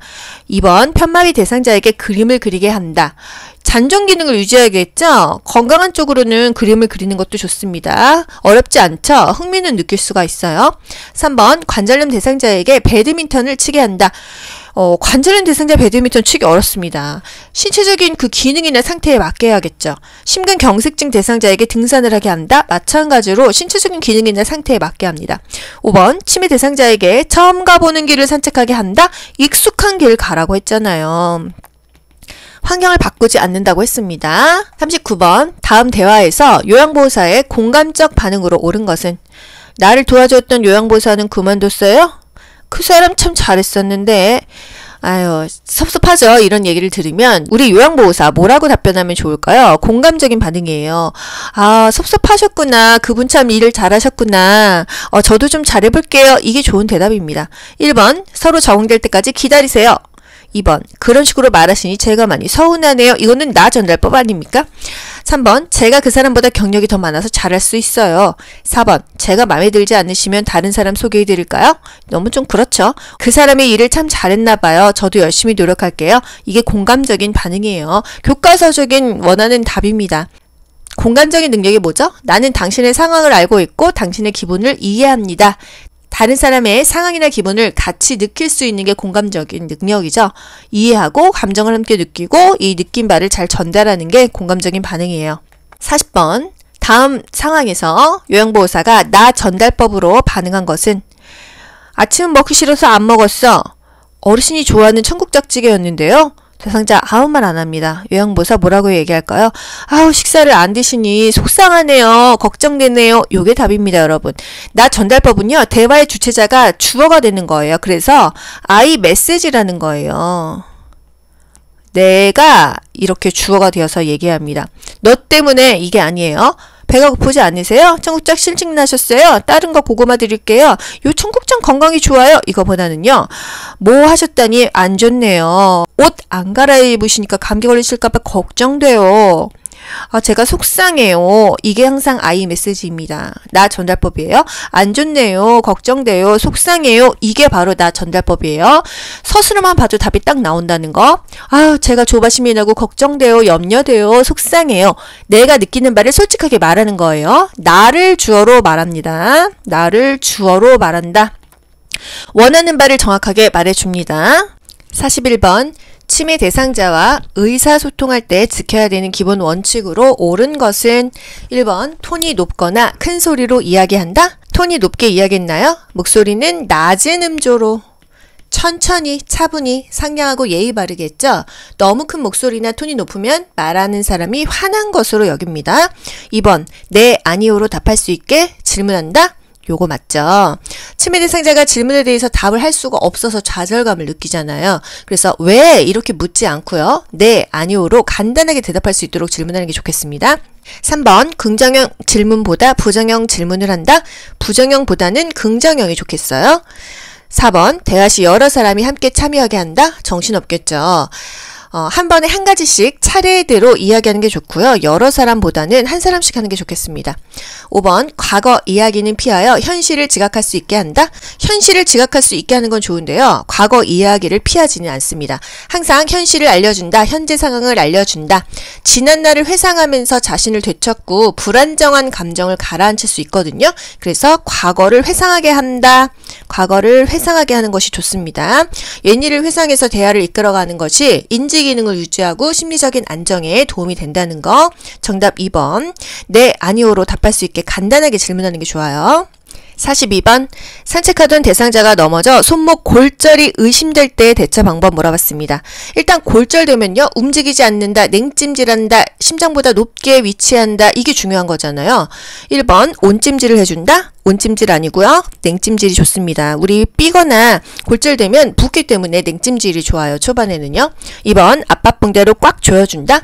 Speaker 1: 2번 편마비 대상자에게 그림을 그리게 한다. 잔존 기능을 유지해야겠죠? 건강한 쪽으로는 그림을 그리는 것도 좋습니다. 어렵지 않죠? 흥미는 느낄 수가 있어요. 3번 관절염 대상자에게 배드민턴을 치게 한다. 관절염 대상자 배드민턴 치기 어렵습니다. 신체적인 그 기능이나 상태에 맞게 해야겠죠. 심근경색증 대상자에게 등산을 하게 한다. 마찬가지로 신체적인 기능이나 상태에 맞게 합니다. 5번 침해 대상자에게 처음 가보는 길을 산책하게 한다. 익숙한 길 가라고 했잖아요. 환경을 바꾸지 않는다고 했습니다. 39번 다음 대화에서 요양보호사의 공감적 반응으로 옳은 것은 나를 도와줬던 요양보호사는 그만뒀어요? 그 사람 참 잘했었는데 아유 섭섭하죠. 이런 얘기를 들으면 우리 요양보호사 뭐라고 답변하면 좋을까요? 공감적인 반응이에요. 아 섭섭하셨구나. 그분 참 일을 잘하셨구나. 저도 좀 잘해볼게요. 이게 좋은 대답입니다. 1번 서로 적응될 때까지 기다리세요. 2번 그런 식으로 말하시니 제가 많이 서운하네요. 이거는 나 전달법 아닙니까? 3번 제가 그 사람보다 경력이 더 많아서 잘할 수 있어요. 4번 제가 마음에 들지 않으시면 다른 사람 소개해 드릴까요? 너무 좀 그렇죠. 그 사람의 일을 참 잘했나 봐요. 저도 열심히 노력할게요. 이게 공감적인 반응이에요. 교과서적인 원하는 답입니다. 공감적인 능력이 뭐죠? 나는 당신의 상황을 알고 있고 당신의 기분을 이해합니다. 다른 사람의 상황이나 기분을 같이 느낄 수 있는 게 공감적인 능력이죠. 이해하고 감정을 함께 느끼고 이 느낀 바를 잘 전달하는 게 공감적인 반응이에요. 40번 다음 상황에서 요양보호사가 나 전달법으로 반응한 것은 아침은 먹기 싫어서 안 먹었어. 어르신이 좋아하는 청국장찌개였는데요. 대상자 아무 말 안 합니다. 요양보호사 뭐라고 얘기할까요? 아우 식사를 안 드시니 속상하네요. 걱정되네요. 요게 답입니다, 여러분. 나 전달법은요. 대화의 주체자가 주어가 되는 거예요. 그래서 I 메시지라는 거예요. 내가 이렇게 주어가 되어서 얘기합니다. 너 때문에 이게 아니에요. 배가 고프지 않으세요? 청국장 실증 나셨어요? 다른 거 고구마 드릴게요. 요 청국장 건강이 좋아요. 이거보다는요. 뭐 하셨다니 안 좋네요. 옷 안 갈아입으시니까 감기 걸리실까봐 걱정돼요. 제가 속상해요. 이게 항상 I 메시지입니다. 나 전달법이에요. 안 좋네요. 걱정돼요. 속상해요. 이게 바로 나 전달법이에요. 서술어만 봐도 답이 딱 나온다는 거. 아유 제가 조바심이 나고 걱정돼요. 염려돼요. 속상해요. 내가 느끼는 바를 솔직하게 말하는 거예요. 나를 주어로 말합니다. 나를 주어로 말한다. 원하는 바를 정확하게 말해줍니다. 41번 치매 대상자와 의사소통할 때 지켜야 되는 기본 원칙으로 옳은 것은 1번 톤이 높거나 큰 소리로 이야기한다. 톤이 높게 이야기했나요? 목소리는 낮은 음조로 천천히 차분히 상냥하고 예의 바르겠죠. 너무 큰 목소리나 톤이 높으면 말하는 사람이 화난 것으로 여깁니다. 2번 네 아니오로 답할 수 있게 질문한다. 요거 맞죠? 치매 대상자가 질문에 대해서 답을 할 수가 없어서 좌절감을 느끼잖아요. 그래서 왜 이렇게 묻지 않고요. 네, 아니오로 간단하게 대답할 수 있도록 질문하는 게 좋겠습니다. 3번 긍정형 질문보다 부정형 질문을 한다. 부정형보다는 긍정형이 좋겠어요. 4번 대화 시 여러 사람이 함께 참여하게 한다. 정신없겠죠. 한 번에 한 가지씩 차례대로 이야기하는 게 좋고요. 여러 사람보다는 한 사람씩 하는 게 좋겠습니다. 5번 과거 이야기는 피하여 현실을 지각할 수 있게 한다. 현실을 지각할 수 있게 하는 건 좋은데요. 과거 이야기를 피하지는 않습니다. 항상 현실을 알려준다. 현재 상황을 알려준다. 지난 날을 회상하면서 자신을 되찾고 불안정한 감정을 가라앉힐 수 있거든요. 그래서 과거를 회상하게 한다. 과거를 회상하게 하는 것이 좋습니다. 옛일을 회상해서 대화를 이끌어가는 것이 인지 기능을 유지하고 심리적인 안정에 도움이 된다는 거. 정답 2번. 네, 아니오로 답할 수 있게 간단하게 질문하는 게 좋아요. 42번. 산책하던 대상자가 넘어져 손목 골절이 의심될 때 대처 방법 물어봤습니다. 일단 골절되면요. 움직이지 않는다, 냉찜질한다, 심장보다 높게 위치한다. 이게 중요한 거잖아요. 1번 온찜질을 해준다. 온찜질 아니고요. 냉찜질이 좋습니다. 우리 삐거나 골절되면 붓기 때문에 냉찜질이 좋아요. 초반에는요. 2번 압박붕대로 꽉 조여준다.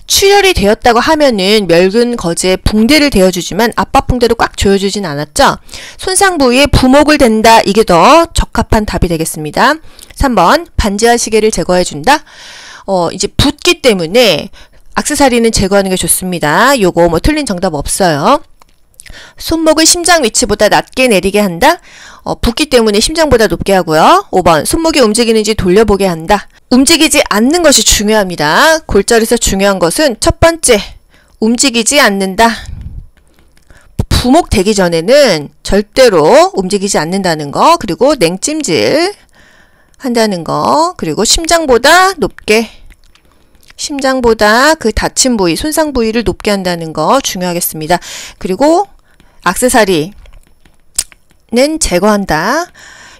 Speaker 1: 출혈이 되었다고 하면은 멸근 거즈에 붕대를 대어주지만 압박붕대로 꽉 조여주진 않았죠. 손상 부위에 부목을 댄다. 이게 더 적합한 답이 되겠습니다. 3번 반지하 시계를 제거해준다. 이제 붓기 때문에 액세서리는 제거하는 게 좋습니다. 요거 뭐 틀린 정답 없어요. 손목을 심장 위치보다 낮게 내리게 한다. 붓기 때문에 심장보다 높게 하고요. 5번 손목이 움직이는지 돌려보게 한다. 움직이지 않는 것이 중요합니다. 골절에서 중요한 것은 첫 번째, 움직이지 않는다. 부목되기 전에는 절대로 움직이지 않는다는 거, 그리고 냉찜질 한다는 거, 그리고 심장보다 높게, 심장보다 그 다친 부위, 손상 부위를 높게 한다는 거 중요하겠습니다. 그리고 액세서리는 제거한다.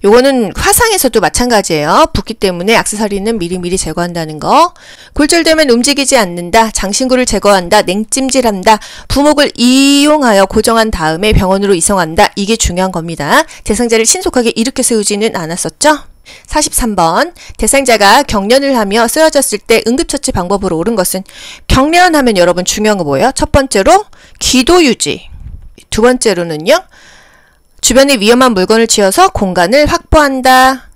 Speaker 1: 요거는 화상에서도 마찬가지예요. 붓기 때문에 액세서리는 미리미리 제거한다는 거. 골절되면 움직이지 않는다. 장신구를 제거한다. 냉찜질한다. 부목을 이용하여 고정한 다음에 병원으로 이송한다. 이게 중요한 겁니다. 대상자를 신속하게 일으켜 세우지는 않았었죠? 43번. 대상자가 경련을 하며 쓰러졌을 때 응급처치 방법으로 옳은 것은, 경련하면 여러분 중요한 거 뭐예요? 첫 번째로 기도 유지, 두 번째로는요 주변에 위험한 물건을 치워서 공간을 확보한다.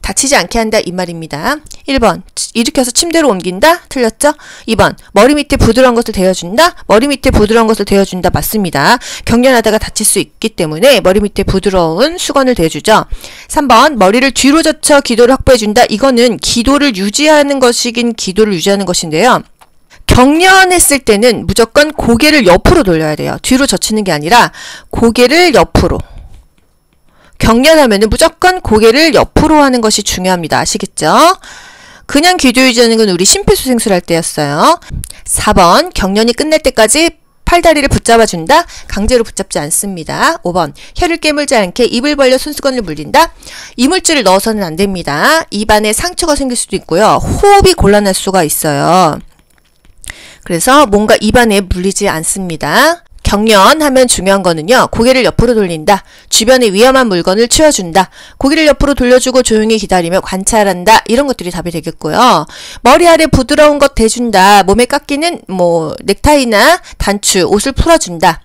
Speaker 1: 다치지 않게 한다 이 말입니다. 1번 일으켜서 침대로 옮긴다. 틀렸죠? 2번 머리 밑에 부드러운 것을 대어준다. 머리 밑에 부드러운 것을 대어준다. 맞습니다. 경련하다가 다칠 수 있기 때문에 머리 밑에 부드러운 수건을 대주죠. 3번 머리를 뒤로 젖혀 기도를 확보해준다. 이거는 기도를 유지하는 것이긴 기도를 유지하는 것인데요. 경련했을 때는 무조건 고개를 옆으로 돌려야 돼요. 뒤로 젖히는 게 아니라 고개를 옆으로. 경련하면은 무조건 고개를 옆으로 하는 것이 중요합니다. 아시겠죠? 그냥 기도 유지하는 건 우리 심폐소생술 할 때였어요. 4번 경련이 끝날 때까지 팔다리를 붙잡아준다. 강제로 붙잡지 않습니다. 5번 혀를 깨물지 않게 입을 벌려 손수건을 물린다. 이물질을 넣어서는 안 됩니다. 입안에 상처가 생길 수도 있고요. 호흡이 곤란할 수가 있어요. 그래서 뭔가 입안에 물리지 않습니다. 경련하면 중요한 거는요. 고개를 옆으로 돌린다. 주변에 위험한 물건을 치워준다. 고개를 옆으로 돌려주고 조용히 기다리며 관찰한다. 이런 것들이 답이 되겠고요. 머리 아래 부드러운 것 대준다. 몸에 깎이는 넥타이나 단추, 옷을 풀어준다.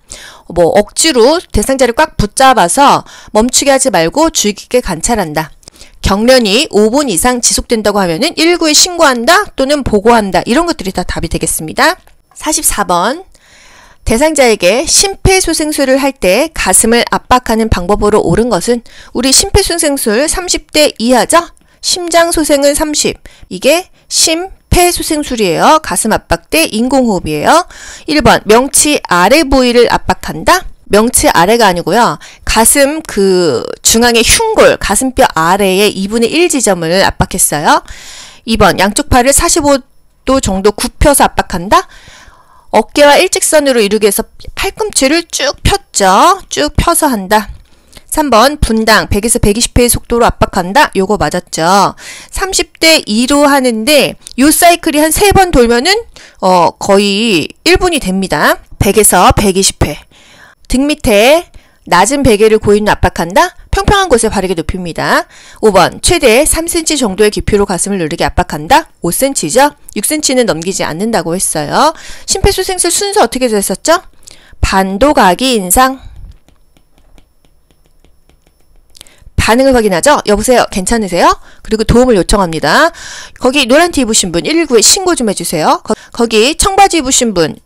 Speaker 1: 억지로 대상자를 꽉 붙잡아서 멈추게 하지 말고 주의 깊게 관찰한다. 경련이 5분 이상 지속된다고 하면은 119에 신고한다 또는 보고한다. 이런 것들이 다 답이 되겠습니다. 44번. 대상자에게 심폐소생술을 할 때 가슴을 압박하는 방법으로 옳은 것은, 우리 심폐소생술 30대 이하죠? 심장소생은 30. 이게 심폐소생술이에요. 가슴 압박 때 인공호흡이에요. 1번 명치 아래 부위를 압박한다. 명치 아래가 아니고요. 가슴 중앙의 흉골, 가슴뼈 아래에 2분의 1 지점을 압박했어요. 2번 양쪽 팔을 45도 정도 굽혀서 압박한다. 어깨와 일직선으로 이루기 위해서 팔꿈치를 쭉 폈죠. 쭉 펴서 한다. 3번 분당 100에서 120회의 속도로 압박한다. 요거 맞았죠. 30대 2로 하는데 요 사이클이 한 3번 돌면은 거의 1분이 됩니다. 100에서 120회. 등 밑에 낮은 베개를 고인으로 압박한다. 평평한 곳에 바르게 눕힙니다. 5번 최대 3cm 정도의 깊이로 가슴을 누르게 압박한다. 5cm죠? 6cm는 넘기지 않는다고 했어요. 심폐소생술 순서 어떻게 됐었죠? 반도각이 인상. 반응을 확인하죠? 여보세요? 괜찮으세요? 그리고 도움을 요청합니다. 거기 노란 티 입으신 분 119에 신고 좀 해주세요. 거기 청바지 입으신 분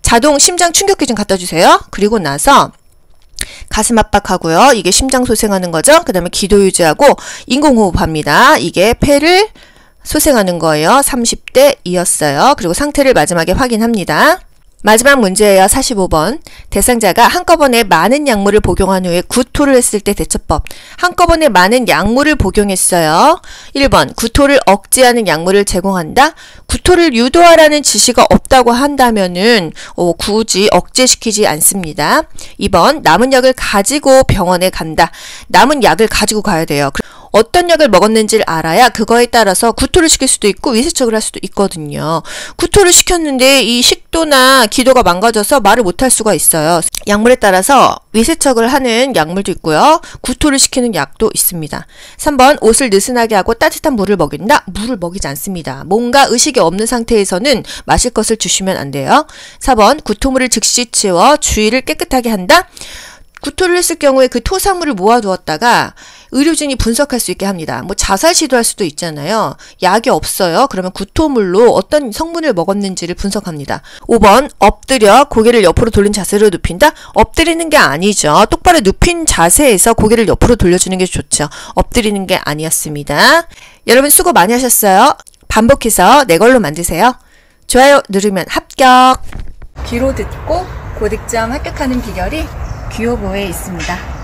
Speaker 1: 자동 심장 충격기 좀 갖다 주세요. 그리고 나서 가슴 압박하고요. 이게 심장 소생하는 거죠. 그 다음에 기도 유지하고 인공호흡 합니다. 이게 폐를 소생하는 거예요. 30대 이었어요. 그리고 상태를 마지막에 확인합니다. 마지막 문제예요. 45번. 대상자가 한꺼번에 많은 약물을 복용한 후에 구토를 했을 때 대처법. 한꺼번에 많은 약물을 복용했어요. 1번 구토를 억제하는 약물을 제공한다. 구토를 유도하라는 지시가 없다고 한다면은 굳이 억제시키지 않습니다. 2번 남은 약을 가지고 병원에 간다. 남은 약을 가지고 가야 돼요. 어떤 약을 먹었는지를 알아야 그거에 따라서 구토를 시킬 수도 있고 위세척을 할 수도 있거든요. 구토를 시켰는데 이 식도나 기도가 망가져서 말을 못할 수가 있어요. 약물에 따라서 위세척을 하는 약물도 있고요. 구토를 시키는 약도 있습니다. 3번 옷을 느슨하게 하고 따뜻한 물을 먹인다. 물을 먹이지 않습니다. 뭔가 의식이 없는 상태에서는 마실 것을 주시면 안 돼요. 4번 구토물을 즉시 치워 주위를 깨끗하게 한다. 구토를 했을 경우에 그 토사물을 모아두었다가 의료진이 분석할 수 있게 합니다. 자살 시도할 수도 있잖아요. 약이 없어요. 그러면 구토물로 어떤 성분을 먹었는지를 분석합니다. 5번 엎드려 고개를 옆으로 돌린 자세로 눕힌다. 엎드리는 게 아니죠. 똑바로 눕힌 자세에서 고개를 옆으로 돌려주는 게 좋죠. 엎드리는 게 아니었습니다. 여러분 수고 많이 하셨어요. 반복해서 내 걸로 만드세요. 좋아요 누르면 합격. 귀로 듣고 고득점 합격하는 비결이 귀요보에 있습니다.